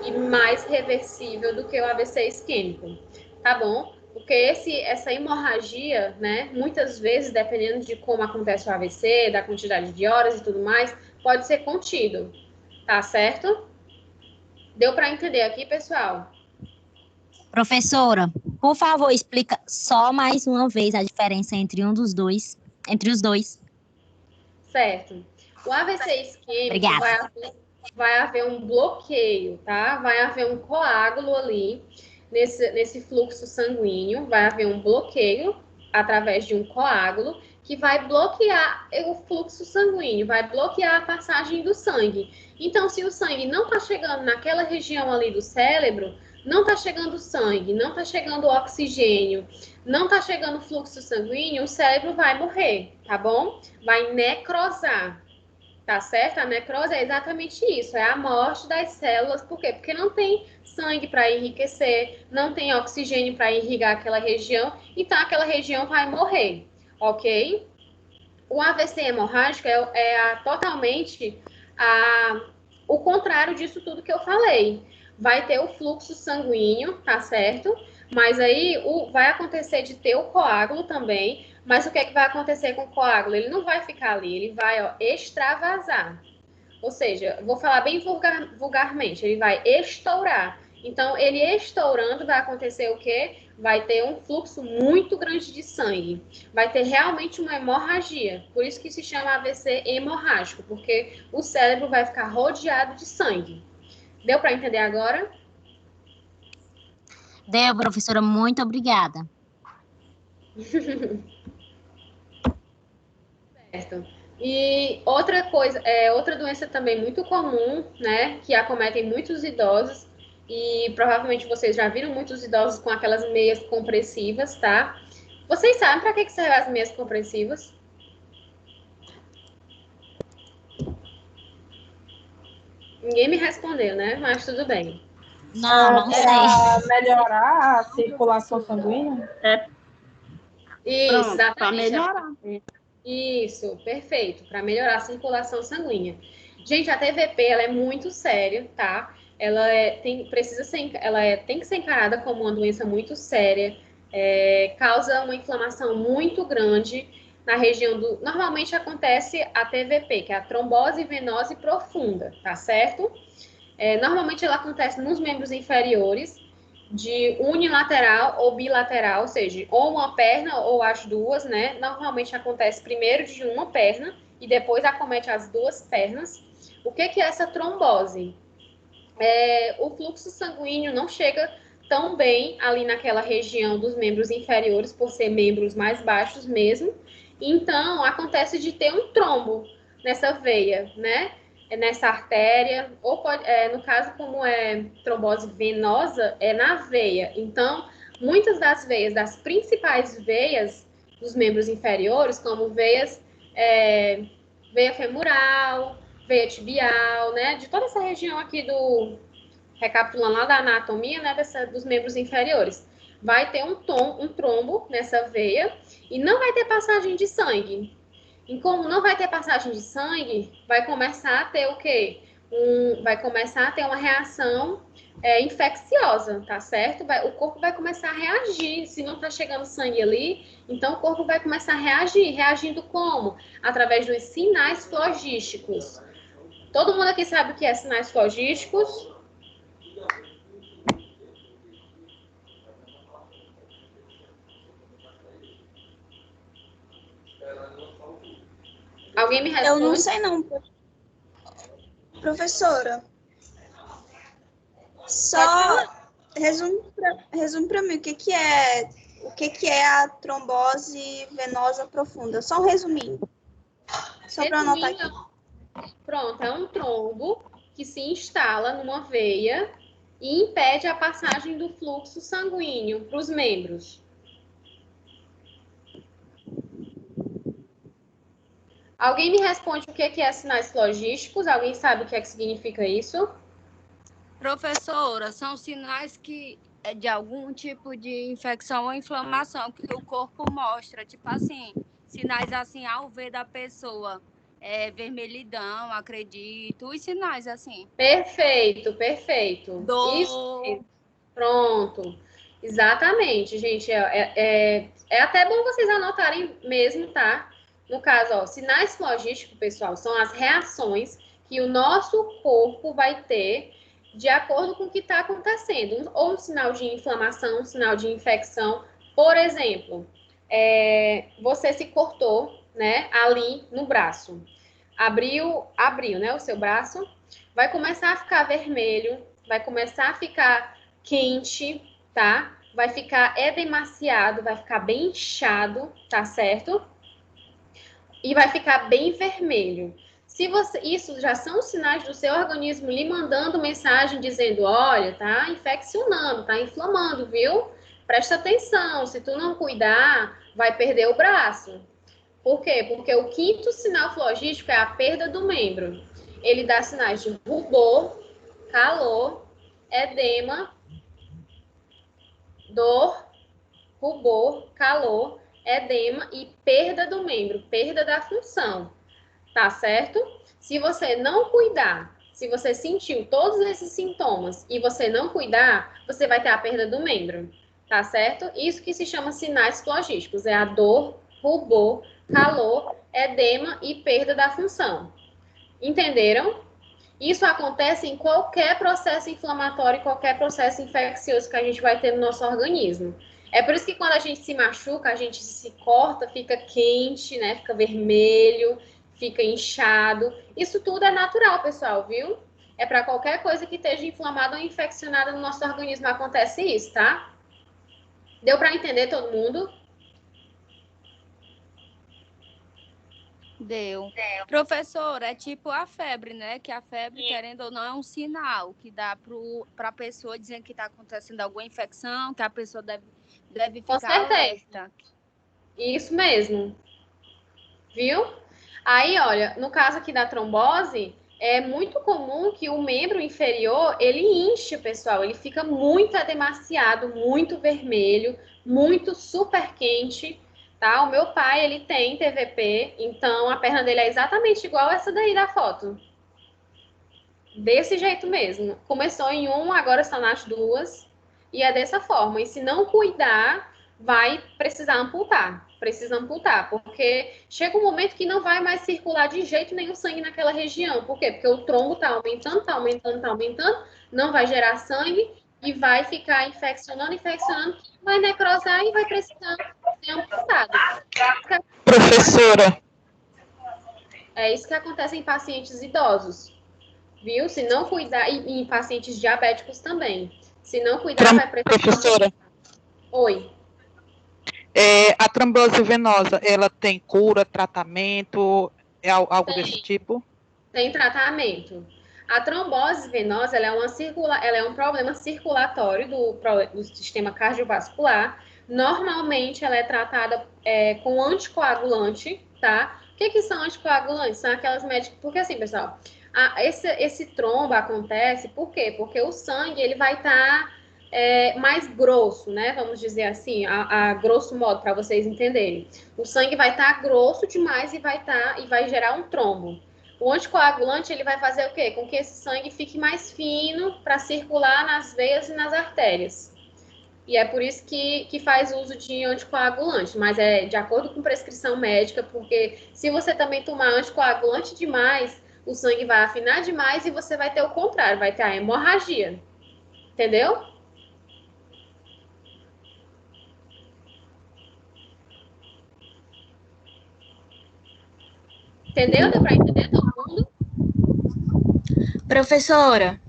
e mais reversível do que o AVC isquêmico, tá bom? Porque essa hemorragia, né, muitas vezes, dependendo de como acontece o AVC, da quantidade de horas e tudo mais, pode ser contido, tá certo? Deu para entender aqui, pessoal? Professora, por favor, explica só mais uma vez a diferença entre os dois. Certo. O AVC isquêmico vai haver um bloqueio, tá? Vai haver um coágulo ali nesse fluxo sanguíneo, vai haver um bloqueio através de um coágulo que vai bloquear o fluxo sanguíneo, vai bloquear a passagem do sangue. Então, se o sangue não está chegando naquela região ali do cérebro, não está chegando sangue, não está chegando oxigênio, não está chegando fluxo sanguíneo, o cérebro vai morrer, tá bom? Vai necrosar, tá certo? A necrose é exatamente isso, é a morte das células. Por quê? Porque não tem sangue para enriquecer, não tem oxigênio para irrigar aquela região, então aquela região vai morrer, ok? O AVC hemorrágico totalmente o contrário disso tudo que eu falei. Vai ter o fluxo sanguíneo, tá certo? Mas aí vai acontecer de ter o coágulo também. Mas o que é que vai acontecer com o coágulo? Ele não vai ficar ali, ele vai extravasar. Ou seja, vou falar bem vulgarmente, ele vai estourar. Então, ele estourando, vai acontecer o quê? Vai ter um fluxo muito grande de sangue. Vai ter realmente uma hemorragia. Por isso que se chama AVC hemorrágico, porque o cérebro vai ficar rodeado de sangue. Deu para entender agora? Deu, professora, muito obrigada. Certo. E outra coisa, outra doença também muito comum, né, que acometem muitos idosos, e provavelmente vocês já viram muitos idosos com aquelas meias compressivas, tá? Vocês sabem para que servem as meias compressivas? Ninguém me respondeu, né? Mas tudo bem. Não sei. Para melhorar a circulação sanguínea? Isso, Para exatamente. melhorar. Isso, perfeito, para melhorar a circulação sanguínea. Gente, a TVP ela é muito séria, tá? Ela tem que ser encarada como uma doença muito séria, causa uma inflamação muito grande na região do. Normalmente acontece a TVP, que é a trombose venosa profunda, tá certo? Normalmente ela acontece nos membros inferiores, de unilateral ou bilateral, ou seja, ou uma perna ou as duas, né? Normalmente acontece primeiro de uma perna e depois acomete as duas pernas. O que é essa trombose? O fluxo sanguíneo não chega tão bem ali naquela região dos membros inferiores, por ser membros mais baixos mesmo. Então, acontece de ter um trombo nessa veia, né? Nessa artéria, ou pode, no caso, como é trombose venosa, é na veia. Então, muitas das veias, das principais veias dos membros inferiores, como veia femoral, veia tibial, né? De toda essa região aqui recapitulando lá da anatomia, né? Dos membros inferiores. Vai ter um trombo nessa veia e não vai ter passagem de sangue. E como não vai ter passagem de sangue, vai começar a ter o quê? Vai começar a ter uma reação infecciosa, tá certo? O corpo vai começar a reagir. Se não tá chegando sangue ali, então o corpo vai começar a reagir. Reagindo como? Através dos sinais flogísticos. Todo mundo aqui sabe o que é sinais flogísticos? Alguém me responde? Eu não sei não, professora. Só resume para mim o que é a trombose venosa profunda. Só um resuminho. Só para anotar aqui. Pronto, é um trombo que se instala numa veia e impede a passagem do fluxo sanguíneo para os membros. Alguém me responde o que é sinais flogísticos? Alguém sabe o que significa isso? Professora, são sinais que é de algum tipo de infecção ou inflamação que o corpo mostra, tipo assim, sinais assim ao ver da pessoa, vermelhidão, acredito, os sinais assim. Perfeito. Dor. Isso. Pronto. Exatamente, gente. É até bom vocês anotarem mesmo, tá? No caso, ó, sinais flogísticos, pessoal, são as reações que o nosso corpo vai ter de acordo com o que está acontecendo. Ou um sinal de inflamação, um sinal de infecção. Por exemplo, você se cortou, né, ali no braço. Abriu, né, o seu braço. Vai começar a ficar vermelho, vai começar a ficar quente, tá? Vai ficar edemaciado, vai ficar bem inchado, tá certo? e vai ficar bem vermelho. Isso já são sinais do seu organismo lhe mandando mensagem dizendo, olha, tá infeccionando, tá inflamando, viu? Presta atenção, se tu não cuidar, vai perder o braço. Por quê? Porque o quinto sinal flogístico é a perda do membro. Ele dá sinais de rubor, calor, edema, dor, rubor, calor, edema e perda do membro, perda da função. Tá certo? Se você não cuidar, se você sentiu todos esses sintomas e você não cuidar, você vai ter a perda do membro. Tá certo? Isso que se chama sinais flogísticos. É a dor, rubor, calor, edema e perda da função. Entenderam? Isso acontece em qualquer processo inflamatório, qualquer processo infeccioso que a gente vai ter no nosso organismo. É por isso que quando a gente se machuca, a gente se corta, fica quente, né? Fica vermelho, fica inchado. Isso tudo é natural, pessoal, viu? É para qualquer coisa que esteja inflamada ou infeccionada no nosso organismo acontece isso, tá? Deu para entender todo mundo? Deu. Professor, é tipo a febre, né? Que a febre, querendo ou não, é um sinal que dá para a pessoa dizendo que está acontecendo alguma infecção, que a pessoa deve Com ficar certeza. alerta. Isso mesmo. Viu? Aí, olha, no caso aqui da trombose, é muito comum que o membro inferior, ele inche, pessoal. Ele fica muito edemaciado, muito vermelho, muito super quente, tá? O meu pai, ele tem TVP, então a perna dele é exatamente igual essa daí da foto. Desse jeito mesmo. Começou em um, agora está nas duas. E é dessa forma. E se não cuidar, vai precisar amputar. Precisa amputar, porque chega um momento que não vai mais circular de jeito nenhum sangue naquela região. Por quê? Porque o trombo está aumentando, não vai gerar sangue e vai ficar infeccionando, vai necrosar e vai precisar ser amputado. Professora. É isso que acontece em pacientes idosos. Viu? Se não cuidar, e em pacientes diabéticos também. Se não cuidar, vai precisar... Professora. Oi. A trombose venosa, ela tem cura, tratamento, algo desse tipo? Tem tratamento. A trombose venosa, ela é um problema circulatório do sistema cardiovascular. Normalmente, ela é tratada com anticoagulante, tá? O que são anticoagulantes? São aquelas médicas... Porque assim, pessoal, esse trombo acontece, por quê? Porque o sangue, ele vai estar mais grosso, né? Vamos dizer assim, a grosso modo, para vocês entenderem. O sangue vai estar grosso demais e vai gerar um trombo. O anticoagulante, ele vai fazer o quê? Com que esse sangue fique mais fino para circular nas veias e nas artérias. E é por isso que faz uso de anticoagulante, mas é de acordo com prescrição médica, porque se você também tomar anticoagulante demais, o sangue vai afinar demais e você vai ter o contrário, vai ter a hemorragia. Entendeu? Entendeu? Deu para entender todo mundo? Professora.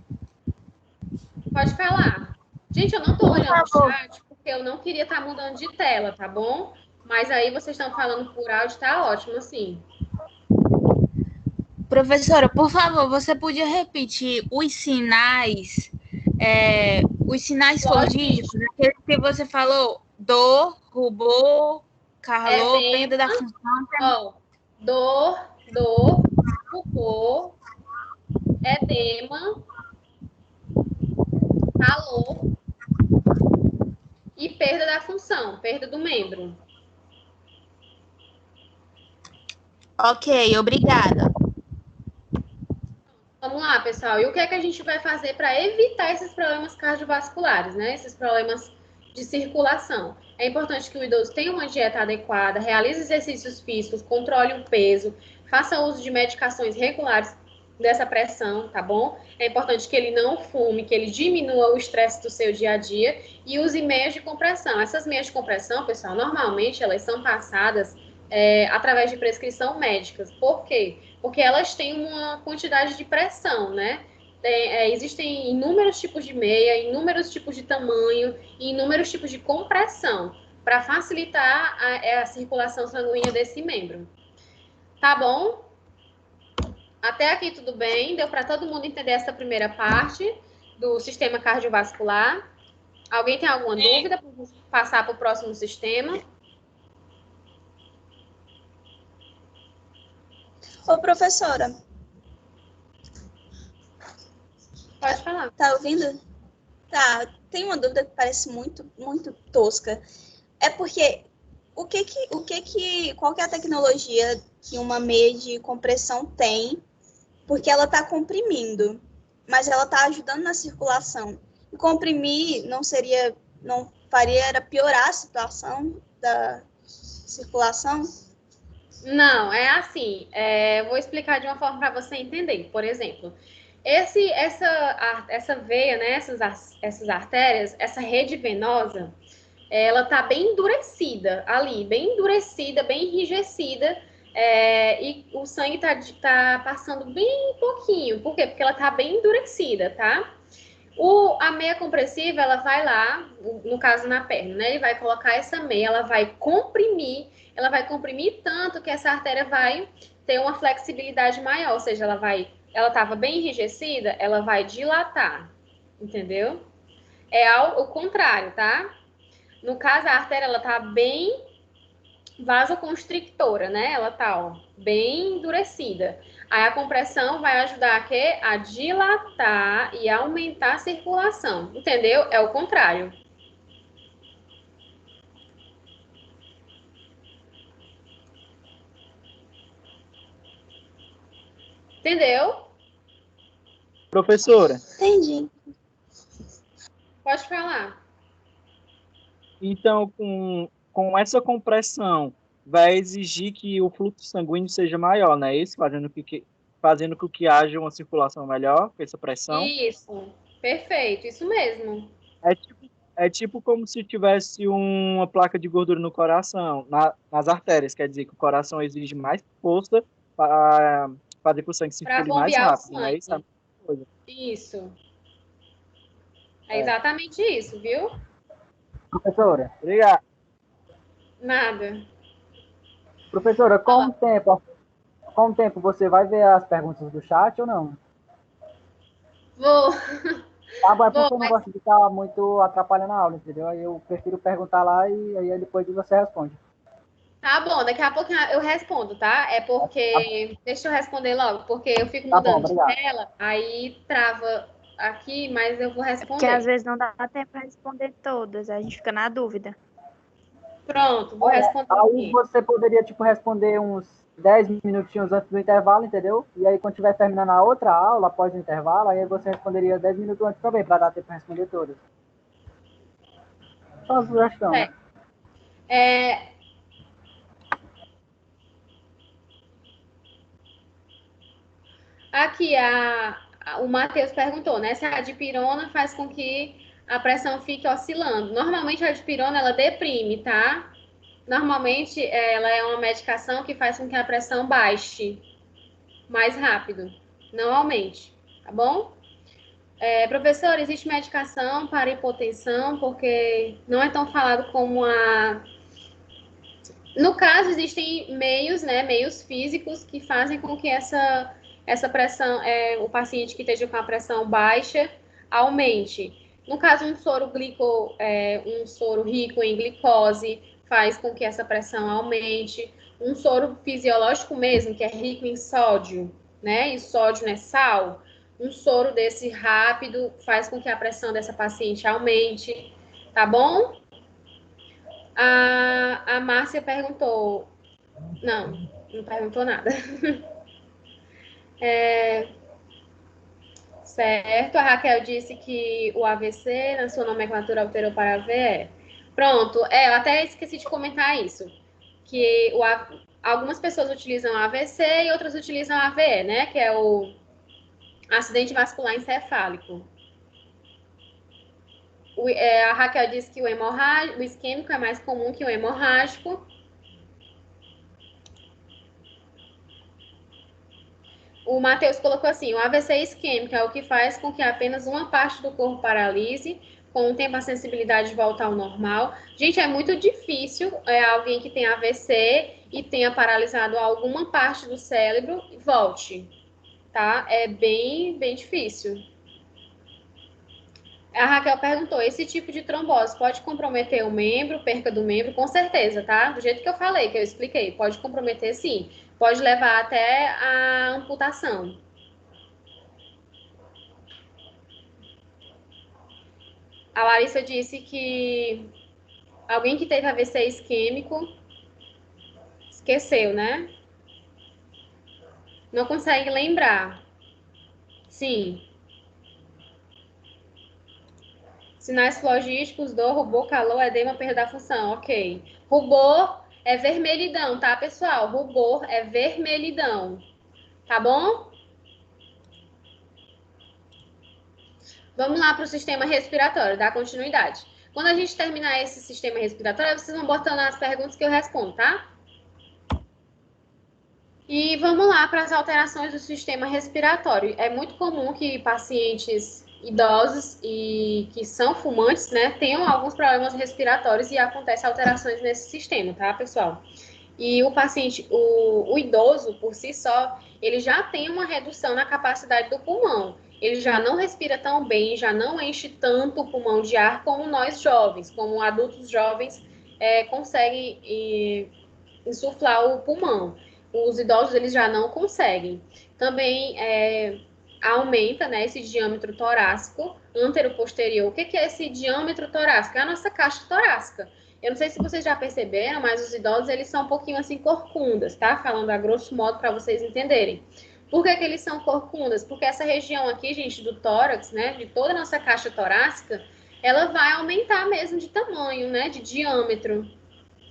Pode falar. Gente, eu não tô olhando o chat porque eu não queria estar mudando de tela, tá bom? Mas aí vocês estão falando por áudio, tá ótimo, assim. Professora, por favor, você podia repetir os sinais flogísticos, aqueles que você falou, dor, rubor, calor, perda da função. Ó, dor, rubor, edema, calor e perda da função, perda do membro. Ok, obrigada. Vamos lá, pessoal. E o que é que a gente vai fazer para evitar esses problemas cardiovasculares, né? Esses problemas de circulação. É importante que o idoso tenha uma dieta adequada, realize exercícios físicos, controle o peso, faça uso de medicações regulares dessa pressão, tá bom? É importante que ele não fume, que ele diminua o estresse do seu dia a dia e use meias de compressão. Essas meias de compressão, pessoal, normalmente elas são passadas através de prescrição médicas. Por quê? Porque elas têm uma quantidade de pressão, né? Existem inúmeros tipos de meia, inúmeros tipos de tamanho e inúmeros tipos de compressão para facilitar a circulação sanguínea desse membro. Tá bom? Até aqui tudo bem? Deu para todo mundo entender essa primeira parte do sistema cardiovascular? Alguém tem alguma dúvida para passar para o próximo sistema? Ô, professora, Pode falar. tá ouvindo? Tá, tem uma dúvida que parece muito, muito tosca. É porque qual que é a tecnologia que uma meia de compressão tem? Porque ela está comprimindo, mas ela está ajudando na circulação. E comprimir não faria era piorar a situação da circulação? Não, é assim. Vou explicar de uma forma para você entender. Por exemplo, essa veia, né, essas artérias, essa rede venosa, ela tá bem endurecida ali, bem endurecida, bem enrijecida, e o sangue tá passando bem pouquinho. Por quê? Porque ela tá bem endurecida, tá? A meia compressiva, ela vai lá, no caso na perna, né? Ele vai colocar essa meia, ela vai comprimir tanto que essa artéria vai ter uma flexibilidade maior, ou seja, ela estava bem enrijecida, ela vai dilatar, entendeu? É o contrário, tá? No caso, a artéria, ela tá bem vasoconstrictora, né? Ela tá, ó, bem endurecida. Aí a compressão vai ajudar a quê? A dilatar e aumentar a circulação, entendeu? É o contrário. Entendeu? Professora, Entendi. Pode falar. então com essa compressão vai exigir que o fluxo sanguíneo seja maior, não é isso? Fazendo com que haja uma circulação melhor com essa pressão. Isso, perfeito, isso mesmo. É tipo como se tivesse uma placa de gordura no coração, nas artérias, quer dizer que o coração exige mais força para fazer com que o sangue Para circule mais bombear o rápido, não é isso? sangue. Isso. É exatamente isso, viu? Professora, obrigado. Nada. Professora, com o tempo você vai ver as perguntas do chat ou não? Vou. Tá bom, é porque eu não gosto de ficar muito atrapalhando a aula, entendeu? Aí eu prefiro perguntar lá e aí depois você responde. Tá bom, daqui a pouco eu respondo, tá? É porque... Deixa eu responder logo, porque eu fico Tá bom, mudando de obrigado. tela, aí trava aqui, mas eu vou responder. Porque às vezes não dá tempo para responder todas, a gente fica na dúvida. Pronto, vou responder Aí aqui. você poderia, tipo, responder uns 10 minutinhos antes do intervalo, entendeu? E aí, quando estiver terminando a outra aula, após o intervalo, aí você responderia 10 minutos antes também, para dar tempo para responder todas. Só uma sugestão. Aqui, o Matheus perguntou, né? Se a dipirona faz com que a pressão fique oscilando. Normalmente, a dipirona, ela deprime, tá? Normalmente, ela é uma medicação que faz com que a pressão baixe mais rápido, não aumente, tá bom? Professor, existe medicação para hipotensão, porque não é tão falado como a... No caso, existem meios, né, meios físicos que fazem com que essa pressão, o paciente que esteja com a pressão baixa, aumente. No caso, um soro rico em glicose faz com que essa pressão aumente. Um soro fisiológico mesmo, que é rico em sódio, né? E sódio não é sal. Um soro desse rápido faz com que a pressão dessa paciente aumente, tá bom? A Márcia perguntou... Não perguntou nada. Certo, a Raquel disse que o AVC, na sua nomenclatura, alterou para AVE. Pronto, eu até esqueci de comentar isso. Que algumas pessoas utilizam AVC e outras utilizam AVE, né? Que é o acidente vascular encefálico. A Raquel disse que o isquêmico é mais comum que o hemorrágico. O Matheus colocou assim, o AVC isquêmico é o que faz com que apenas uma parte do corpo paralise, com o tempo a sensibilidade volta ao normal. Gente, é muito difícil alguém que tem AVC e tenha paralisado alguma parte do cérebro volte, tá? É bem difícil. A Raquel perguntou, esse tipo de trombose pode comprometer o membro, perca do membro? Com certeza, tá? Do jeito que eu falei, que eu expliquei, pode comprometer sim. Pode levar até a amputação. A Larissa disse que alguém que teve AVC isquêmico esqueceu, né? Não consegue lembrar. Sim. Sinais logísticos, dor, rubor, calor, edema, perda da função. Ok. Rubor é vermelhidão, tá, pessoal? Rubor é vermelhidão. Tá bom? Vamos lá para o sistema respiratório, dar continuidade. Quando a gente terminar esse sistema respiratório, vocês vão botando as perguntas que eu respondo, tá? E vamos lá para as alterações do sistema respiratório. É muito comum que pacientes idosos e que são fumantes, né, tenham alguns problemas respiratórios e acontecem alterações nesse sistema, tá, pessoal? E o paciente, o idoso, por si só, ele já tem uma redução na capacidade do pulmão. Ele já não respira tão bem, já não enche tanto o pulmão de ar como nós jovens, como adultos jovens conseguem insuflar o pulmão. Os idosos, eles já não conseguem. Também aumenta, né, esse diâmetro torácico antero-posterior. O que é esse diâmetro torácico? É a nossa caixa torácica. Eu não sei se vocês já perceberam, mas os idosos, eles são um pouquinho assim corcundas, tá? Falando a grosso modo para vocês entenderem. Por que eles são corcundas? Porque essa região aqui, gente, do tórax, né, de toda a nossa caixa torácica, ela vai aumentar mesmo de tamanho, né, de diâmetro.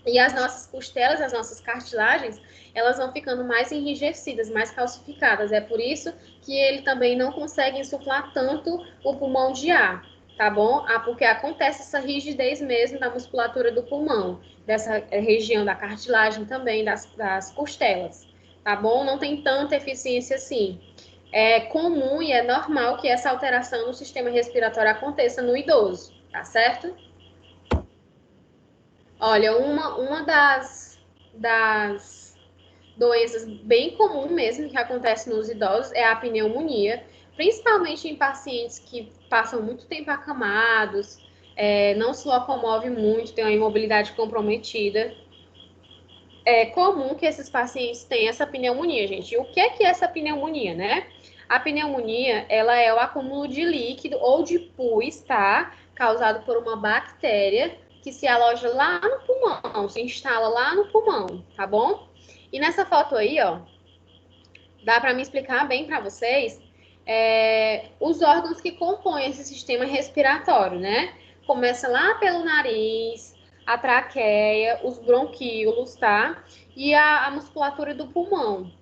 E as nossas costelas, as nossas cartilagens, elas vão ficando mais enrijecidas, mais calcificadas. É por isso que ele também não consegue insuflar tanto o pulmão de ar, tá bom? Porque acontece essa rigidez mesmo da musculatura do pulmão, dessa região da cartilagem também, das costelas, tá bom? Não tem tanta eficiência assim. É comum e é normal que essa alteração no sistema respiratório aconteça no idoso, tá certo? Olha, uma das doenças bem comum mesmo que acontece nos idosos é a pneumonia, principalmente em pacientes que passam muito tempo acamados, não se locomovem muito, têm uma imobilidade comprometida. É comum que esses pacientes tenham essa pneumonia, gente. E o que é essa pneumonia, né? A pneumonia, ela é o acúmulo de líquido ou de pus, tá? Causado por uma bactéria que se aloja lá no pulmão, se instala lá no pulmão, tá bom? E nessa foto aí, ó, dá para me explicar bem para vocês os órgãos que compõem esse sistema respiratório, né? Começa lá pelo nariz, a traqueia, os bronquíolos, tá? E a musculatura do pulmão,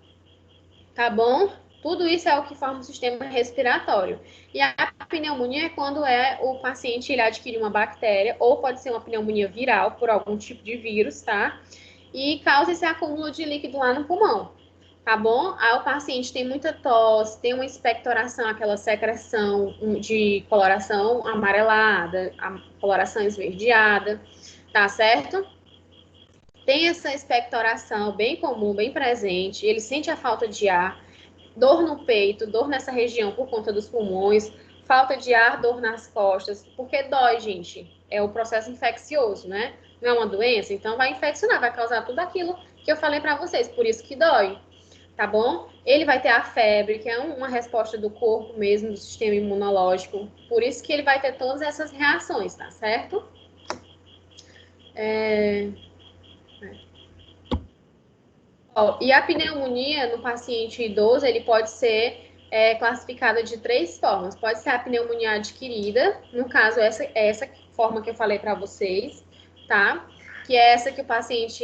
tá bom? Tudo isso é o que forma o sistema respiratório. E a pneumonia é quando o paciente ele adquire uma bactéria, ou pode ser uma pneumonia viral, por algum tipo de vírus, tá? E causa esse acúmulo de líquido lá no pulmão, tá bom? Aí o paciente tem muita tosse, tem uma expectoração, aquela secreção de coloração amarelada, a coloração esverdeada, tá certo? Tem essa expectoração bem comum, bem presente, ele sente a falta de ar, dor no peito, dor nessa região por conta dos pulmões, falta de ar, dor nas costas, porque dói, gente. É o processo infeccioso, né? Não é uma doença, então vai infeccionar, vai causar tudo aquilo que eu falei para vocês, por isso que dói, tá bom? Ele vai ter a febre, que é uma resposta do corpo mesmo, do sistema imunológico, por isso que ele vai ter todas essas reações, tá certo? E a pneumonia no paciente idoso, ele pode ser classificada de 3 formas. Pode ser a pneumonia adquirida, no caso, essa forma que eu falei para vocês, tá? Que é essa que o paciente,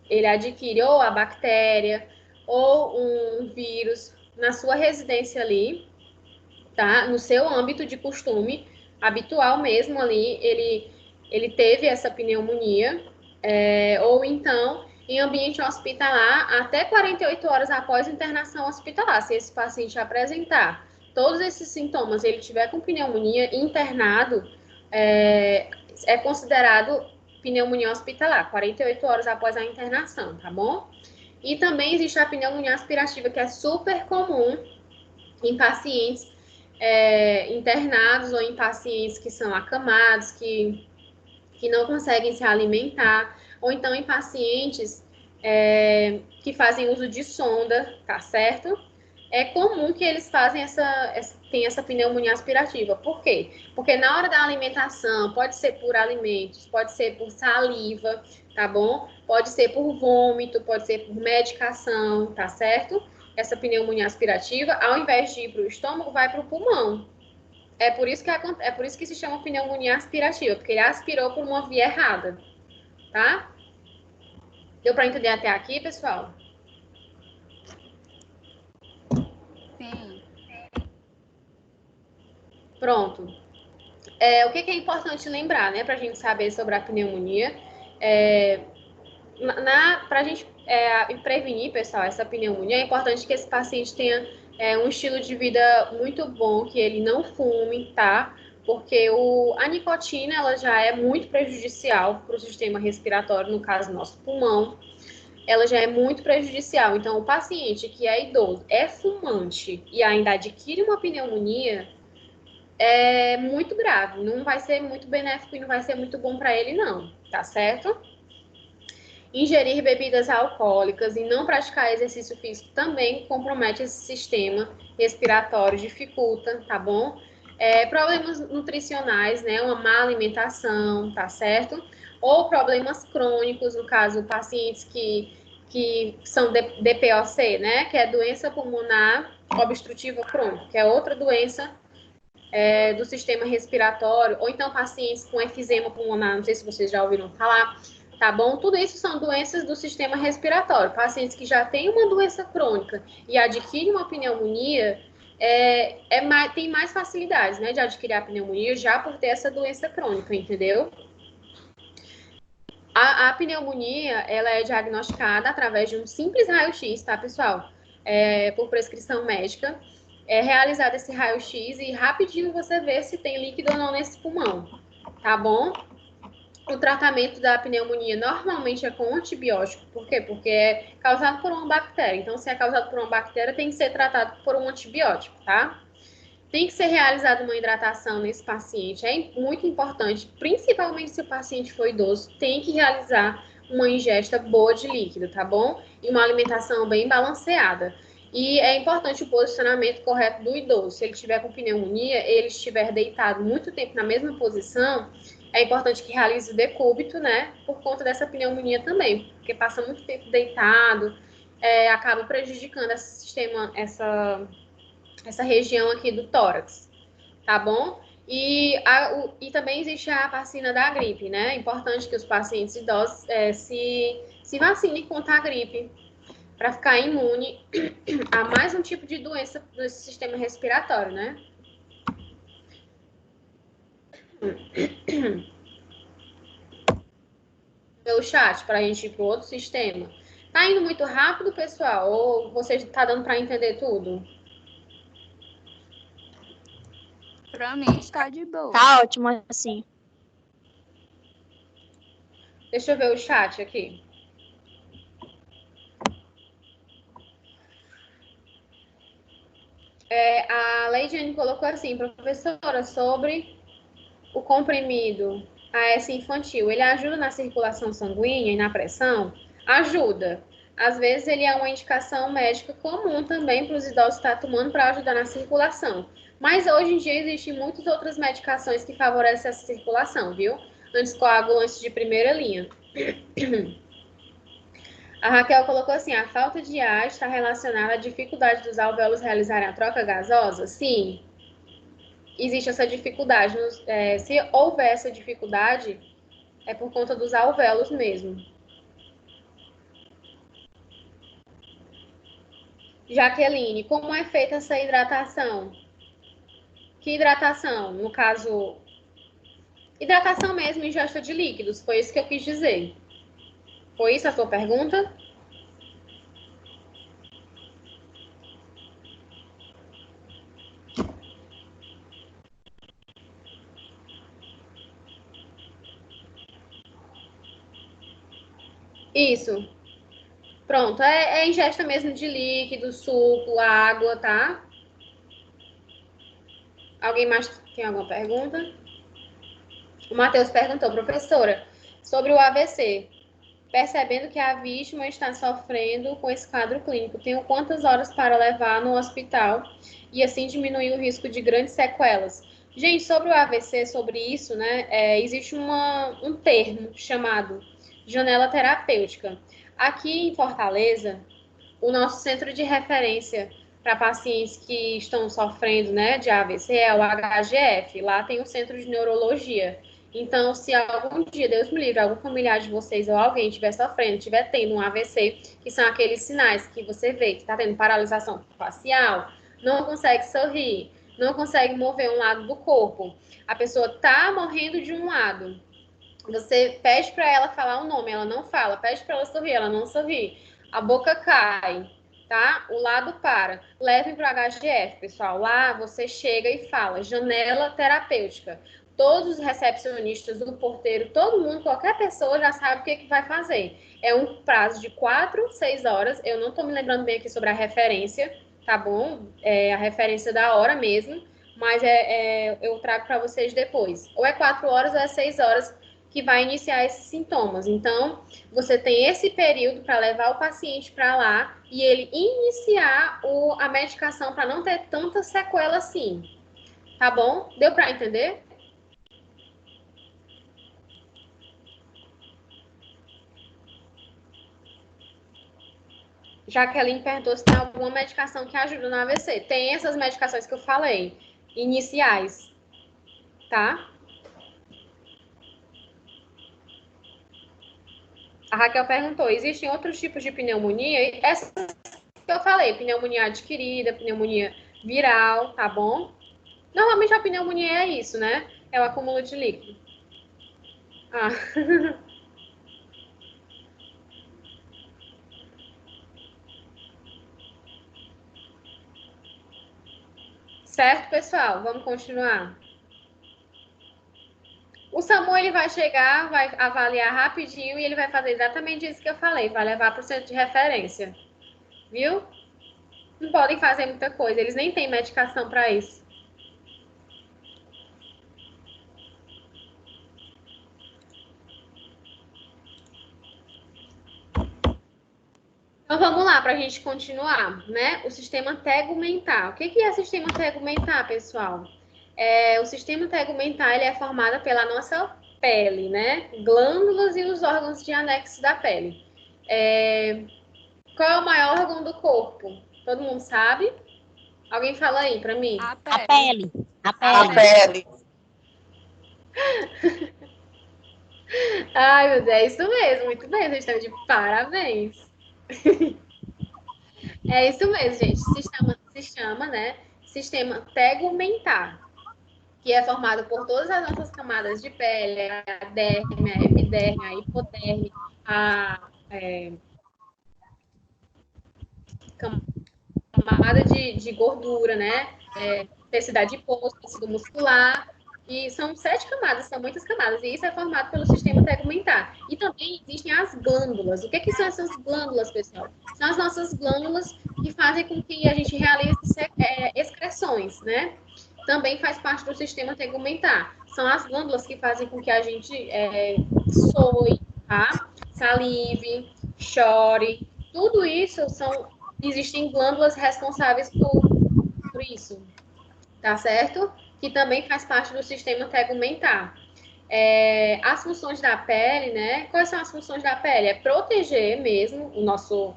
ele adquire ou a bactéria ou um vírus na sua residência ali, tá? No seu âmbito de costume habitual mesmo ali, ele teve essa pneumonia, ou então em ambiente hospitalar até 48 horas após internação hospitalar, se esse paciente apresentar. todos esses sintomas, ele tiver com pneumonia internado, é considerado pneumonia hospitalar, 48 horas após a internação, tá bom? E também existe a pneumonia aspirativa, que é super comum em pacientes internados ou em pacientes que são acamados, que não conseguem se alimentar, ou então em pacientes que fazem uso de sonda, tá certo? É comum que eles tenham essa pneumonia aspirativa. Por quê? Porque na hora da alimentação, pode ser por alimentos, pode ser por saliva, tá bom? Pode ser por vômito, pode ser por medicação, tá certo? Essa pneumonia aspirativa, ao invés de ir para o estômago, vai para o pulmão. É por isso que se chama pneumonia aspirativa, porque ele aspirou por uma via errada, tá? Deu para entender até aqui, pessoal? Sim. Pronto. O que é importante lembrar, né, para a gente saber sobre a pneumonia? Para a gente prevenir, pessoal, essa pneumonia, é importante que esse paciente tenha um estilo de vida muito bom, que ele não fume, tá? Porque a nicotina, ela já é muito prejudicial para o sistema respiratório, no caso, nosso pulmão. Ela já é muito prejudicial. Então, o paciente que é idoso, é fumante e ainda adquire uma pneumonia, é muito grave. Não vai ser muito benéfico e não vai ser muito bom para ele, não. Tá certo? Ingerir bebidas alcoólicas e não praticar exercício físico também compromete esse sistema respiratório, dificulta, tá bom? Problemas nutricionais, né? Uma má alimentação, tá certo? Ou problemas crônicos, no caso, pacientes que são DPOC, né? Que é doença pulmonar obstrutiva crônica, que é outra doença do sistema respiratório, ou então pacientes com efizema pulmonar, não sei se vocês já ouviram falar, tá bom? Tudo isso são doenças do sistema respiratório. Pacientes que já têm uma doença crônica e adquirem uma pneumonia, tem mais facilidades, né, de adquirir a pneumonia já por ter essa doença crônica, entendeu? A pneumonia, ela é diagnosticada através de um simples raio-x, tá, pessoal? Por prescrição médica. É realizado esse raio-x e rapidinho você vê se tem líquido ou não nesse pulmão, tá bom? O tratamento da pneumonia normalmente é com antibiótico. Por quê? Porque é causado por uma bactéria. Então, se é causado por uma bactéria, tem que ser tratado por um antibiótico, tá? Tem que ser realizada uma hidratação nesse paciente. É muito importante, principalmente se o paciente for idoso, tem que realizar uma ingesta boa de líquido, tá bom? E uma alimentação bem balanceada. E é importante o posicionamento correto do idoso. Se ele estiver com pneumonia, ele estiver deitado muito tempo na mesma posição, é importante que realize o decúbito, né? Por conta dessa pneumonia também, porque passa muito tempo deitado, acaba prejudicando esse sistema, essa região aqui do tórax, tá bom? E também existe a vacina da gripe, né? É importante que os pacientes idosos se vacinem contra a gripe, para ficar imune a mais um tipo de doença do sistema respiratório, né? Pelo chat, para a gente ir para o outro sistema. Tá indo muito rápido, pessoal? Ou você está dando para entender tudo? Para mim está de boa. Tá ótimo assim. Deixa eu ver o chat aqui. A Leidiane colocou assim, professora, sobre o comprimido AS infantil, ele ajuda na circulação sanguínea e na pressão? Ajuda. Às vezes ele é uma indicação médica comum também para os idosos estar tomando para ajudar na circulação. Mas hoje em dia existem muitas outras medicações que favorecem essa circulação, viu? Anticoagulantes de primeira linha. A Raquel colocou assim, a falta de ar está relacionada à dificuldade dos alvéolos realizarem a troca gasosa? Sim, existe essa dificuldade. Se houver essa dificuldade, é por conta dos alvéolos mesmo. Jaqueline, como é feita essa hidratação? Que hidratação? No caso, hidratação mesmo, ingesta de líquidos. Foi isso que eu quis dizer. Foi isso a sua pergunta? Isso. Pronto, é ingesta mesmo de líquido, suco, água, tá? Alguém mais tem alguma pergunta? O Matheus perguntou, professora, sobre o AVC. Percebendo que a vítima está sofrendo com esse quadro clínico, tenho quantas horas para levar no hospital e assim diminuir o risco de grandes sequelas? Gente, sobre o AVC, sobre isso, né, existe um termo chamado janela terapêutica. Aqui em Fortaleza, o nosso centro de referência para pacientes que estão sofrendo, né, de AVC é o HGF. Lá tem o centro de neurologia. Então, se algum dia, Deus me livre, algum familiar de vocês ou alguém estiver sofrendo, estiver tendo um AVC, que são aqueles sinais que você vê que está tendo paralisação facial, não consegue sorrir, não consegue mover um lado do corpo, a pessoa está morrendo de um lado, você pede para ela falar o nome, ela não fala, pede para ela sorrir, ela não sorri, a boca cai, tá? O lado para. Levem para o HGF, pessoal. Lá você chega e fala, janela terapêutica. Todos os recepcionistas, o porteiro, todo mundo, qualquer pessoa já sabe o que vai fazer. É um prazo de 4, 6 horas. Eu não estou me lembrando bem aqui sobre a referência, tá bom? É a referência da hora mesmo, mas eu trago para vocês depois. Ou é 4 horas ou é 6 horas que vai iniciar esses sintomas. Então, você tem esse período para levar o paciente para lá e ele iniciar a medicação para não ter tanta sequela assim. Tá bom? Deu para entender? Jaqueline perguntou se tem alguma medicação que ajuda no AVC. Tem essas medicações que eu falei, iniciais, tá? A Raquel perguntou, existem outros tipos de pneumonia? Essas que eu falei, pneumonia adquirida, pneumonia viral, tá bom? Normalmente a pneumonia é isso, né? É o acúmulo de líquido. Ah. Certo, pessoal? Vamos continuar. O SAMU, ele vai chegar, vai avaliar rapidinho e ele vai fazer exatamente isso que eu falei, vai levar para o centro de referência. Viu? Não podem fazer muita coisa, eles nem têm medicação para isso. Então, vamos lá, para a gente continuar, né? O sistema tegumentar. O que é sistema tegumentar, pessoal? O sistema tegumentar, ele é formado pela nossa pele, né? Glândulas e os órgãos de anexo da pele. Qual é o maior órgão do corpo? Todo mundo sabe? Alguém fala aí para mim. A pele. A pele. Ai, meu Deus, é isso mesmo. Muito bem, vocês estão de parabéns. É isso mesmo, gente. Se chama, né? Sistema tegumentar, que é formado por todas as nossas camadas de pele, a derme, a epiderme, a hipoderme, a camada de gordura, né? Tecido adiposo, tecido muscular. E são 7 camadas, são muitas camadas. E isso é formado pelo sistema tegumentar. E também existem as glândulas. O que são essas glândulas, pessoal? São as nossas glândulas que fazem com que a gente realize excreções, né? Também faz parte do sistema tegumentar. São as glândulas que fazem com que a gente soe, tá? Salive, chore. Tudo isso existem glândulas responsáveis por isso. Tá certo? Que também faz parte do sistema tegumentar. As funções da pele, né? Quais são as funções da pele? É proteger mesmo o nosso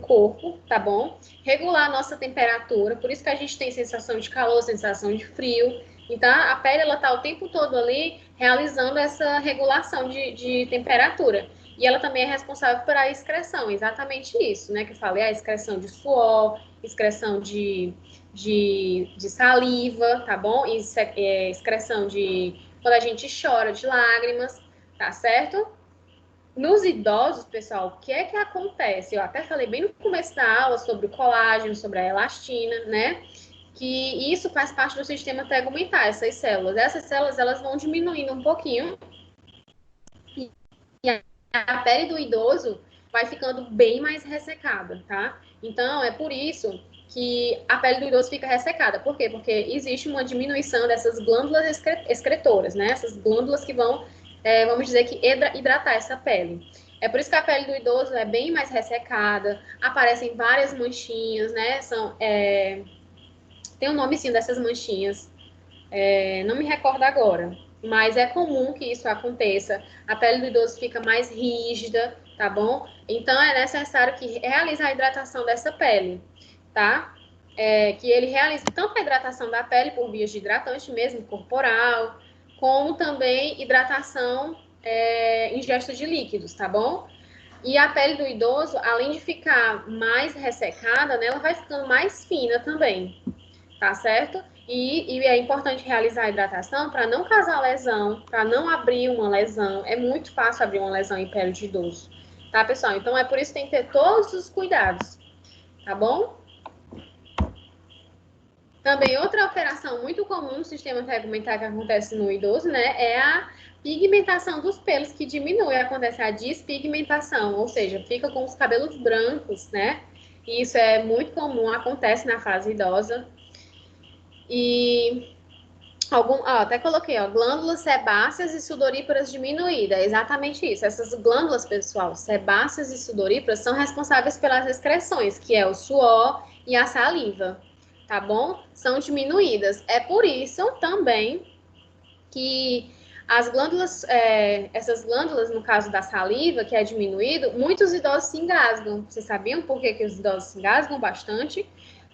corpo, tá bom? Regular a nossa temperatura, por isso que a gente tem sensação de calor, sensação de frio. Então, a pele, ela tá o tempo todo ali realizando essa regulação de temperatura. E ela também é responsável por a excreção, exatamente isso, né? Que eu falei, a excreção de suor, excreção de saliva, tá bom? Excreção quando a gente chora, de lágrimas, tá certo? Nos idosos, pessoal, o que é que acontece? Eu até falei bem no começo da aula sobre o colágeno, sobre a elastina, né? Que isso faz parte do sistema tegumentar, essas células. Essas células, elas vão diminuindo um pouquinho. E a pele do idoso vai ficando bem mais ressecada, tá? Então, é por isso que a pele do idoso fica ressecada. Por quê? Porque existe uma diminuição dessas glândulas excretoras, né? Essas glândulas que vão, vamos dizer que, hidratar essa pele. É por isso que a pele do idoso é bem mais ressecada, aparecem várias manchinhas, né? Tem um nomezinho dessas manchinhas, não me recordo agora, mas é comum que isso aconteça. A pele do idoso fica mais rígida, tá bom? Então, é necessário que realize a hidratação dessa pele, tá? Que ele realize tanto a hidratação da pele por vias de hidratante mesmo, corporal, como também hidratação em gesto de líquidos, tá bom? E a pele do idoso, além de ficar mais ressecada, né, ela vai ficando mais fina também, tá certo? E é importante realizar a hidratação para não causar lesão, para não abrir uma lesão. É muito fácil abrir uma lesão em pele de idoso, tá, pessoal? Então, é por isso que tem que ter todos os cuidados, tá bom? Também outra alteração muito comum no sistema tegumentar que acontece no idoso, né, é a pigmentação dos pelos, que diminui, acontece a despigmentação, ou seja, fica com os cabelos brancos, né? E isso é muito comum, acontece na fase idosa. E até coloquei, glândulas sebáceas e sudoríparas diminuídas, é exatamente isso. Essas glândulas, pessoal, sebáceas e sudoríparas são responsáveis pelas excreções, que é o suor e a saliva, tá bom? São diminuídas. É por isso também que as glândulas, essas glândulas, no caso da saliva, que é diminuído, muitos idosos se engasgam. Vocês sabiam por que os idosos se engasgam bastante?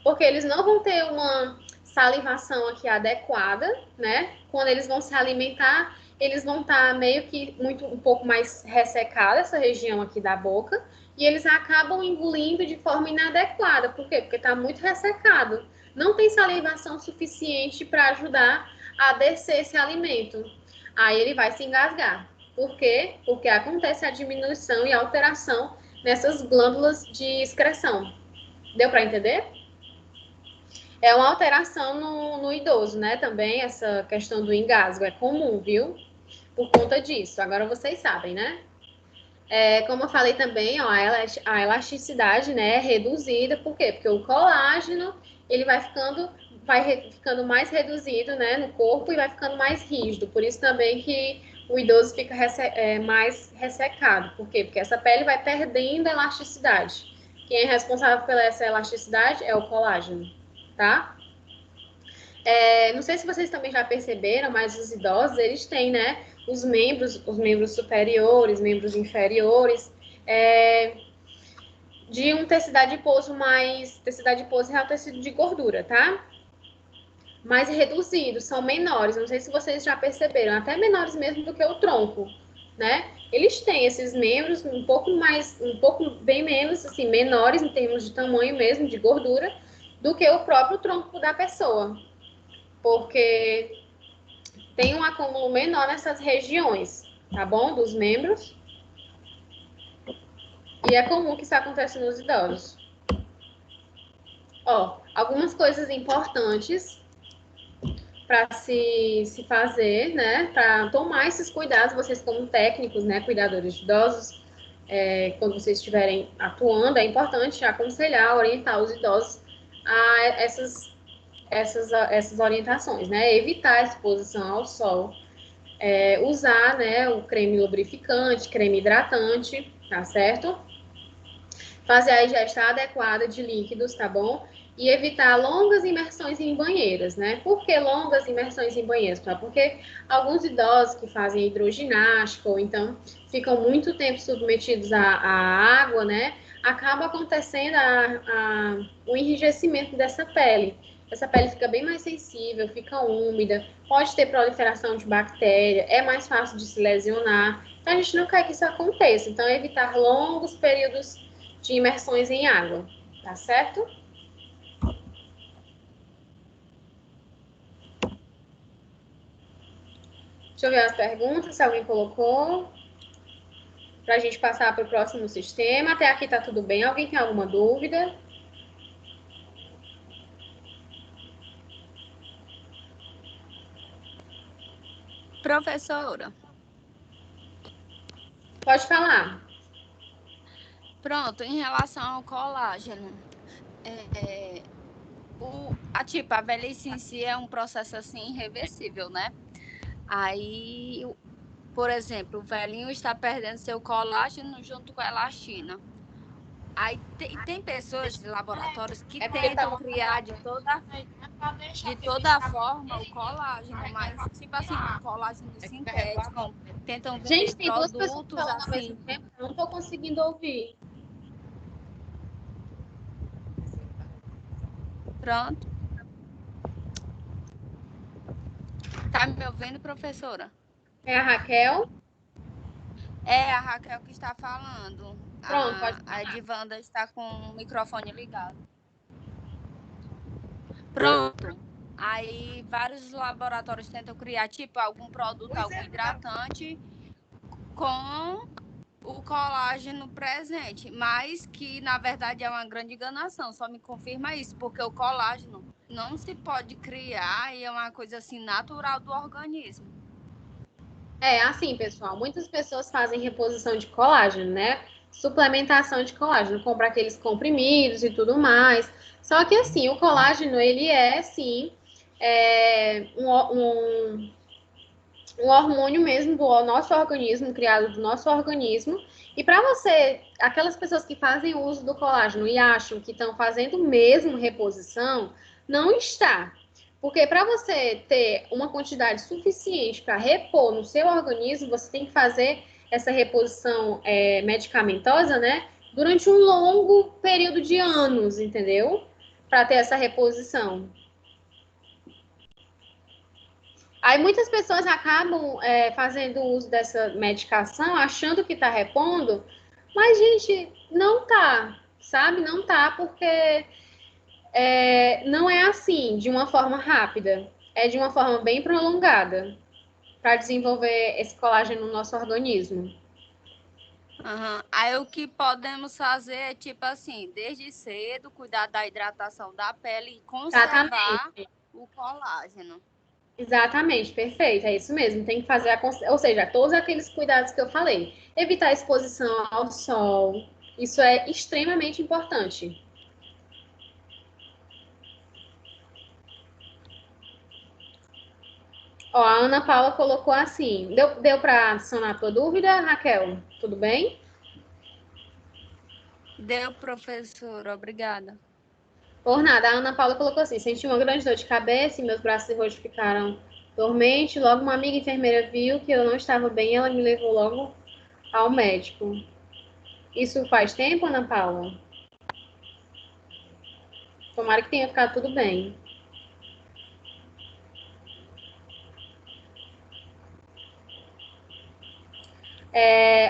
Porque eles não vão ter uma salivação aqui adequada, né? Quando eles vão se alimentar, eles vão estar meio que um pouco mais ressecada, essa região aqui da boca, e eles acabam engolindo de forma inadequada. Por quê? Porque está muito ressecado. Não tem salivação suficiente para ajudar a descer esse alimento. Aí ele vai se engasgar. Por quê? Porque acontece a diminuição e alteração nessas glândulas de excreção. Deu para entender? É uma alteração no idoso, né? Também essa questão do engasgo é comum, viu? Por conta disso. Agora vocês sabem, né? Como eu falei também, ó, a elasticidade, né, é reduzida. Por quê? Porque o colágeno, ele vai ficando mais reduzido, né, no corpo e vai ficando mais rígido. Por isso também que o idoso fica mais ressecado. Por quê? Porque essa pele vai perdendo elasticidade. Quem é responsável pela essa elasticidade é o colágeno, tá? Não sei se vocês também já perceberam, mas os idosos, eles têm, né, os membros superiores, membros inferiores, de um tecido adiposo tecido adiposo é o tecido de gordura, tá? Mais reduzidos, são menores, não sei se vocês já perceberam, até menores mesmo do que o tronco, né? Eles têm esses membros um pouco bem menos, assim, menores em termos de tamanho mesmo, de gordura, do que o próprio tronco da pessoa, porque tem um acúmulo menor nessas regiões, tá bom? Dos membros. E é comum que isso aconteça nos idosos. Algumas coisas importantes para se fazer, né? Para tomar esses cuidados, vocês como técnicos, né? Cuidadores de idosos, quando vocês estiverem atuando, é importante aconselhar, orientar os idosos a essas orientações, né? Evitar a exposição ao sol, usar, né, o creme lubrificante, creme hidratante, tá certo? Fazer a ingesta adequada de líquidos, tá bom? E evitar longas imersões em banheiras, né? Por que longas imersões em banheiras? Porque alguns idosos que fazem hidroginástica ou então ficam muito tempo submetidos à água, né? Acaba acontecendo o enrijecimento dessa pele. Essa pele fica bem mais sensível, fica úmida, pode ter proliferação de bactéria, é mais fácil de se lesionar. Então, a gente não quer que isso aconteça. Então, evitar longos períodos de imersões em água, tá certo? Deixa eu ver as perguntas, se alguém colocou. Para a gente passar para o próximo sistema. Até aqui tá tudo bem. Alguém tem alguma dúvida? Professora. Pode falar. Pronto, em relação ao colágeno, tipo, a velhice em si é um processo assim irreversível, né? Aí, por exemplo, o velhinho está perdendo seu colágeno junto com a elastina. Aí tem pessoas de laboratórios que tentam criar de toda forma o colágeno, mas tipo assim, o colágeno sintético, tentam vender Gente, tem duas pessoas produtos falando ao assim. mesmo tempo, eu não estou conseguindo ouvir. Pronto. Tá me ouvindo, professora? É a Raquel? É a Raquel que está falando. Pronto, pode A Edivanda está com o microfone ligado. Pronto. Aí vários laboratórios tentam criar tipo algum produto, algum hidratante com o colágeno presente, mas que na verdade é uma grande enganação. Só me confirma isso, porque o colágeno não se pode criar e é uma coisa assim natural do organismo. É, assim, pessoal, muitas pessoas fazem reposição de colágeno, né? Suplementação de colágeno, compra aqueles comprimidos e tudo mais. Só que, assim, o colágeno, ele é, sim, um hormônio mesmo do nosso organismo, criado do nosso organismo. E para você, aquelas pessoas que fazem uso do colágeno e acham que estão fazendo mesmo reposição, não está. Porque para você ter uma quantidade suficiente para repor no seu organismo, você tem que fazer essa reposição medicamentosa, né? Durante um longo período de anos, entendeu? Para ter essa reposição. Aí muitas pessoas acabam fazendo uso dessa medicação achando que está repondo, mas, gente, não tá, sabe? Não tá porque não é assim, de uma forma rápida. É de uma forma bem prolongada para desenvolver esse colágeno no nosso organismo. Uhum. Aí o que podemos fazer é tipo assim, desde cedo, cuidar da hidratação da pele e conservar o colágeno. Exatamente, perfeito, é isso mesmo. Tem que fazer, ou seja, todos aqueles cuidados que eu falei. Evitar a exposição ao sol, isso é extremamente importante. Ó, a Ana Paula colocou assim. Deu para sanar a tua dúvida, Raquel? Tudo bem? Deu, professora, obrigada. Por nada, a Ana Paula colocou assim: senti uma grande dor de cabeça e meus braços e rosto ficaram dormentes. Logo, uma amiga enfermeira viu que eu não estava bem e ela me levou logo ao médico. Isso faz tempo, Ana Paula? Tomara que tenha ficado tudo bem.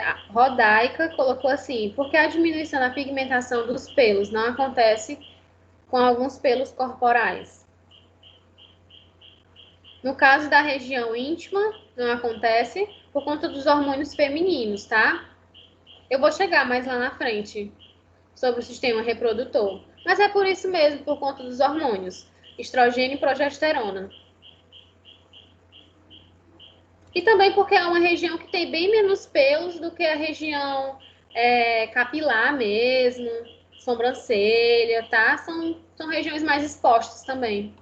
A Rodaica colocou assim: porque a diminuição da pigmentação dos pelos não acontece com alguns pelos corporais? No caso da região íntima, não acontece por conta dos hormônios femininos, tá? Eu vou chegar mais lá na frente sobre o sistema reprodutor. Mas é por isso mesmo, por conta dos hormônios, estrogênio e progesterona. E também porque é uma região que tem bem menos pelos do que a região capilar mesmo, sobrancelha, tá? São regiões mais expostas também.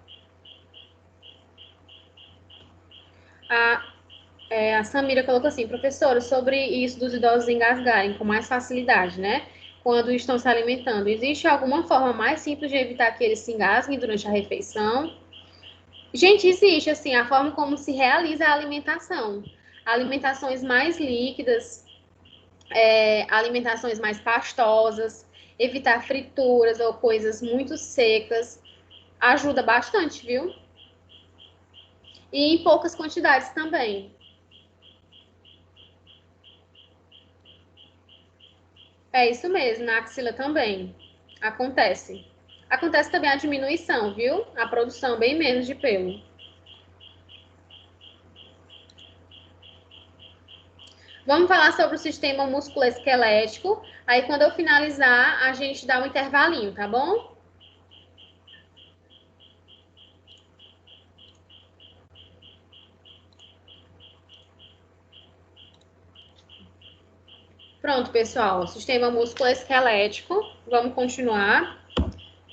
A Samira colocou assim: professora, sobre isso dos idosos engasgarem com mais facilidade, né? Quando estão se alimentando, existe alguma forma mais simples de evitar que eles se engasguem durante a refeição? Gente, existe, assim, a forma como se realiza a alimentação. Alimentações mais líquidas, alimentações mais pastosas, evitar frituras ou coisas muito secas, ajuda bastante, viu? E em poucas quantidades também. É isso mesmo, na axila também. Acontece. Acontece também a diminuição, viu? A produção bem menos de pelo. Vamos falar sobre o sistema musculoesquelético. Aí, quando eu finalizar, a gente dá um intervalinho, tá bom? Pronto, pessoal, sistema musculoesquelético, vamos continuar.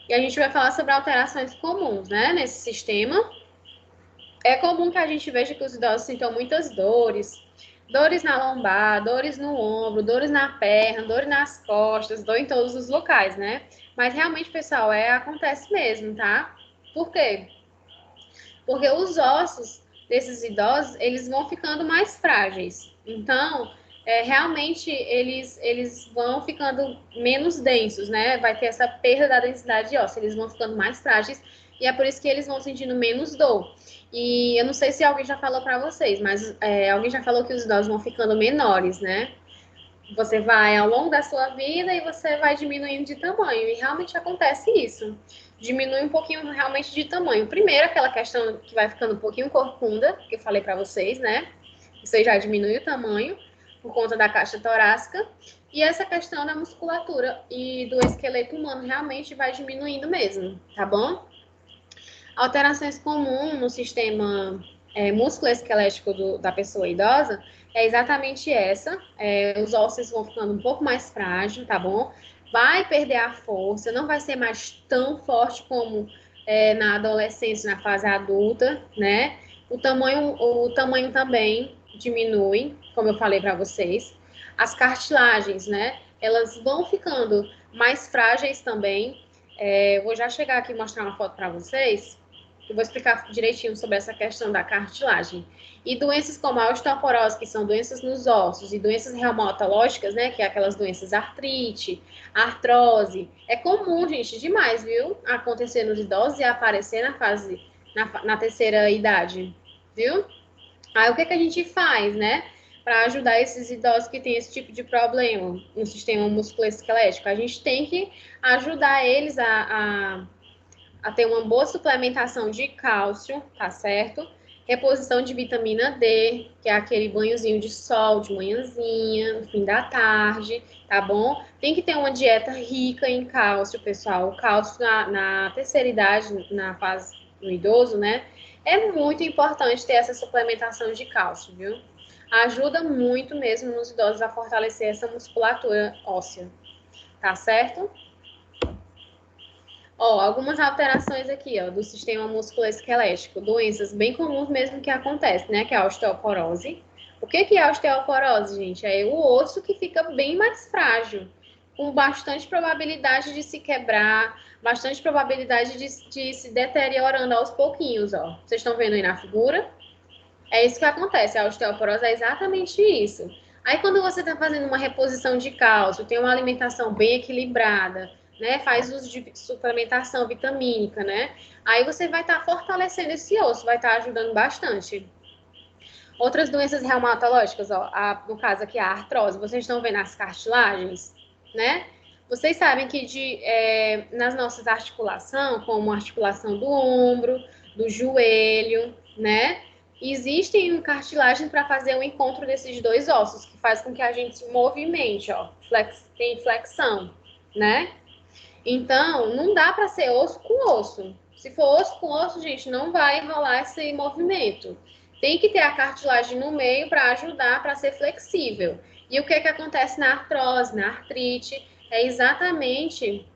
E a gente vai falar sobre alterações comuns, né, nesse sistema. É comum que a gente veja que os idosos sintam muitas dores, dores na lombar, dores no ombro, dores na perna, dores nas costas, dor em todos os locais, né? Mas realmente, pessoal, acontece mesmo, tá? Por quê? Porque os ossos desses idosos, eles vão ficando mais frágeis. Então, realmente, eles vão ficando menos densos, né? Vai ter essa perda da densidade óssea, eles vão ficando mais frágeis e é por isso que eles vão sentindo menos dor. E eu não sei se alguém já falou para vocês, mas alguém já falou que os idosos vão ficando menores, né? Você vai ao longo da sua vida e você vai diminuindo de tamanho. E realmente acontece isso. Diminui um pouquinho realmente de tamanho. Primeiro, aquela questão que vai ficando um pouquinho corcunda, que eu falei para vocês, né? Você já diminui o tamanho por conta da caixa torácica. E essa questão da musculatura e do esqueleto humano realmente vai diminuindo mesmo, tá bom? Alterações comuns no sistema musculoesquelético da pessoa idosa é exatamente essa. Os ossos vão ficando um pouco mais frágeis, tá bom? Vai perder a força, não vai ser mais tão forte como na adolescência, na fase adulta, né? O tamanho também diminui, como eu falei para vocês. As cartilagens, né? Elas vão ficando mais frágeis também. Vou já chegar aqui e mostrar uma foto para vocês. Eu vou explicar direitinho sobre essa questão da cartilagem. E doenças como a osteoporose, que são doenças nos ossos, e doenças reumatológicas, né, que é aquelas doenças artrite, artrose, é comum, gente, demais, viu, acontecer nos idosos e aparecer na terceira idade, viu? Aí o que a gente faz, né, para ajudar esses idosos que têm esse tipo de problema no sistema musculoesquelético? A gente tem que ajudar eles a ter uma boa suplementação de cálcio, tá certo? Reposição de vitamina D, que é aquele banhozinho de sol de manhãzinha, no fim da tarde, tá bom? Tem que ter uma dieta rica em cálcio, pessoal. O cálcio na terceira idade, na fase do idoso, né? É muito importante ter essa suplementação de cálcio, viu? Ajuda muito mesmo nos idosos a fortalecer essa musculatura óssea, tá certo? Algumas alterações aqui, do sistema musculoesquelético, doenças bem comuns mesmo que acontecem, né, que é a osteoporose. O que é a osteoporose, gente? É o osso que fica bem mais frágil, com bastante probabilidade de se quebrar, bastante probabilidade de se deteriorando aos pouquinhos, ó. Vocês estão vendo aí na figura? É isso que acontece, a osteoporose é exatamente isso. Aí quando você está fazendo uma reposição de cálcio, tem uma alimentação bem equilibrada, né, faz uso de suplementação vitamínica, né, aí você vai estar fortalecendo esse osso, vai estar ajudando bastante. Outras doenças reumatológicas, no caso aqui a artrose, vocês estão vendo as cartilagens, né? Vocês sabem que nas nossas articulações, como a articulação do ombro, do joelho, né? Existem cartilagens para fazer o encontro desses dois ossos, que faz com que a gente se movimente, tem flexão, né? Então, não dá para ser osso com osso. Se for osso com osso, gente, não vai rolar esse movimento. Tem que ter a cartilagem no meio para ajudar, para ser flexível. E o que acontece na artrose, na artrite? É exatamente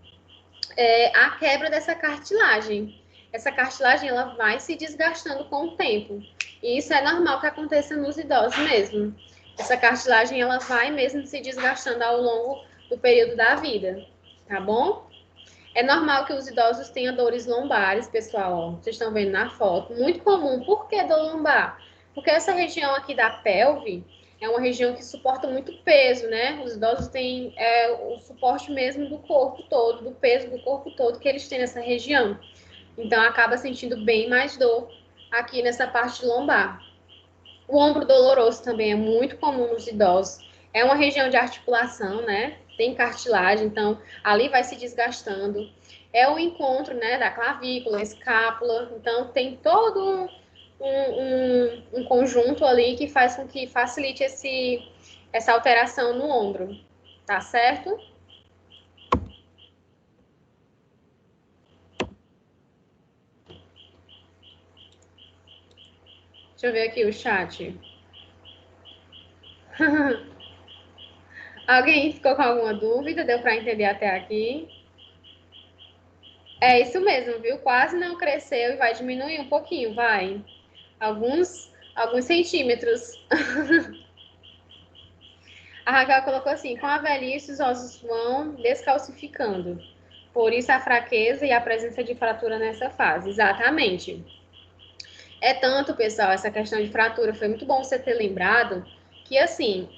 a quebra dessa cartilagem. Essa cartilagem ela vai se desgastando com o tempo. E isso é normal que aconteça nos idosos mesmo. Essa cartilagem ela vai mesmo se desgastando ao longo do período da vida, tá bom? É normal que os idosos tenham dores lombares, pessoal. Vocês estão vendo na foto. Muito comum. Por que dor lombar? Porque essa região aqui da pelve é uma região que suporta muito peso, né? Os idosos têm o suporte mesmo do corpo todo, do peso do corpo todo que eles têm nessa região. Então, acaba sentindo bem mais dor aqui nessa parte lombar. O ombro doloroso também é muito comum nos idosos. É uma região de articulação, né? Tem cartilagem, então ali vai se desgastando. É o encontro, né, da clavícula, escápula. Então tem todo um conjunto ali que faz com que facilite essa alteração no ombro. Tá certo? Deixa eu ver aqui o chat. Alguém ficou com alguma dúvida? Deu para entender até aqui? É isso mesmo, viu? Quase não cresceu e vai diminuir um pouquinho, vai. Alguns centímetros. A Raquel colocou assim: com a velhice, os ossos vão descalcificando. Por isso a fraqueza e a presença de fratura nessa fase. Exatamente. É tanto, pessoal, essa questão de fratura, foi muito bom você ter lembrado que, assim,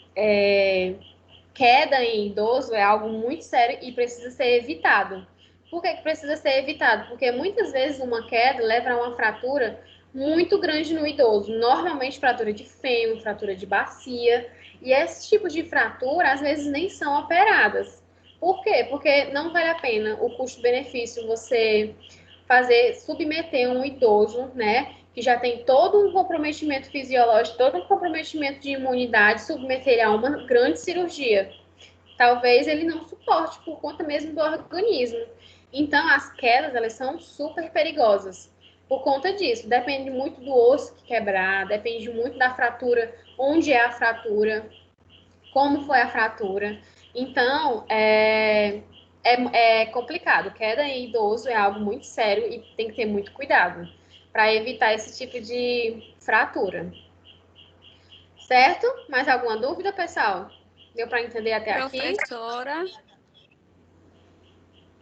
queda em idoso é algo muito sério e precisa ser evitado. Por que precisa ser evitado? Porque muitas vezes uma queda leva a uma fratura muito grande no idoso. Normalmente fratura de fêmur, fratura de bacia. E esse tipo de fratura, às vezes, nem são operadas. Por quê? Porque não vale a pena o custo-benefício você submeter um idoso, né, que já tem todo um comprometimento fisiológico, todo um comprometimento de imunidade, submeter ele a uma grande cirurgia. Talvez ele não suporte por conta mesmo do organismo. Então, as quedas, elas são super perigosas. Por conta disso, depende muito do osso que quebrar, depende muito da fratura, onde é a fratura, como foi a fratura. Então, é complicado. Queda em idoso é algo muito sério e tem que ter muito cuidado para evitar esse tipo de fratura. Certo? Mais alguma dúvida, pessoal? Deu para entender até aqui? Professora.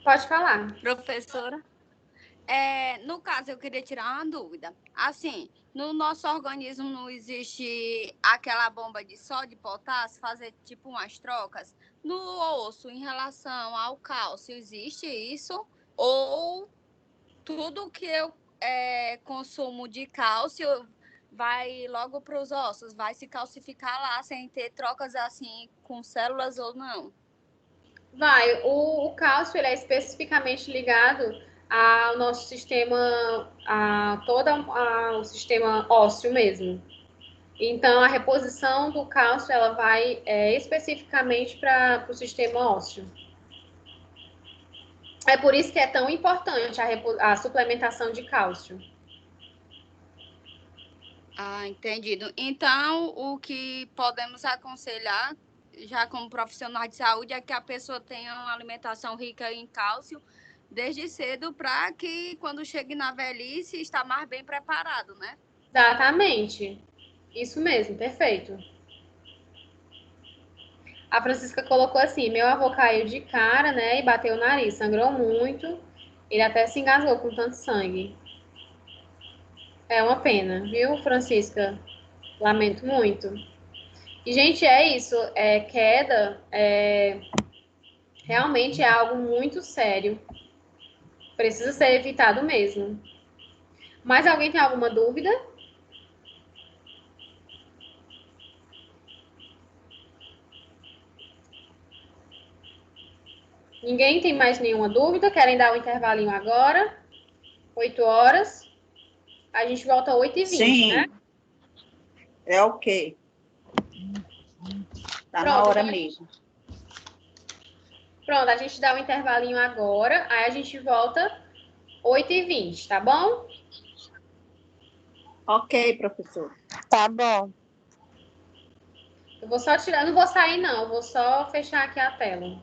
Pode falar. Professora. No caso, eu queria tirar uma dúvida. Assim, no nosso organismo não existe aquela bomba de sódio e potássio, fazer tipo umas trocas? No osso, em relação ao cálcio, existe isso? Ou tudo que eu consumo de cálcio vai logo para os ossos, vai se calcificar lá sem ter trocas assim com células ou não? Vai, o cálcio ele é especificamente ligado ao nosso sistema, o sistema ósseo mesmo. Então, a reposição do cálcio ela vai especificamente para o sistema ósseo. É por isso que é tão importante a suplementação de cálcio. Ah, entendido. Então, o que podemos aconselhar, já como profissional de saúde, é que a pessoa tenha uma alimentação rica em cálcio desde cedo, para que quando chegue na velhice, está mais bem preparado, né? Exatamente. Isso mesmo, perfeito. A Francisca colocou assim: meu avô caiu de cara, né, e bateu o nariz, sangrou muito, ele até se engasgou com tanto sangue. É uma pena, viu, Francisca? Lamento muito. E, gente, é isso. Queda realmente é algo muito sério. Precisa ser evitado mesmo. Mais alguém tem alguma dúvida? Ninguém tem mais nenhuma dúvida? Querem dar um intervalinho agora? 8 horas. A gente volta às 8h20, Sim. né? É ok. Tá na hora mesmo. Pronto, a gente dá um intervalinho agora, aí a gente volta 8h20, tá bom? Ok, professor. Tá bom. Eu vou só tirar, não vou sair não, vou só fechar aqui a tela.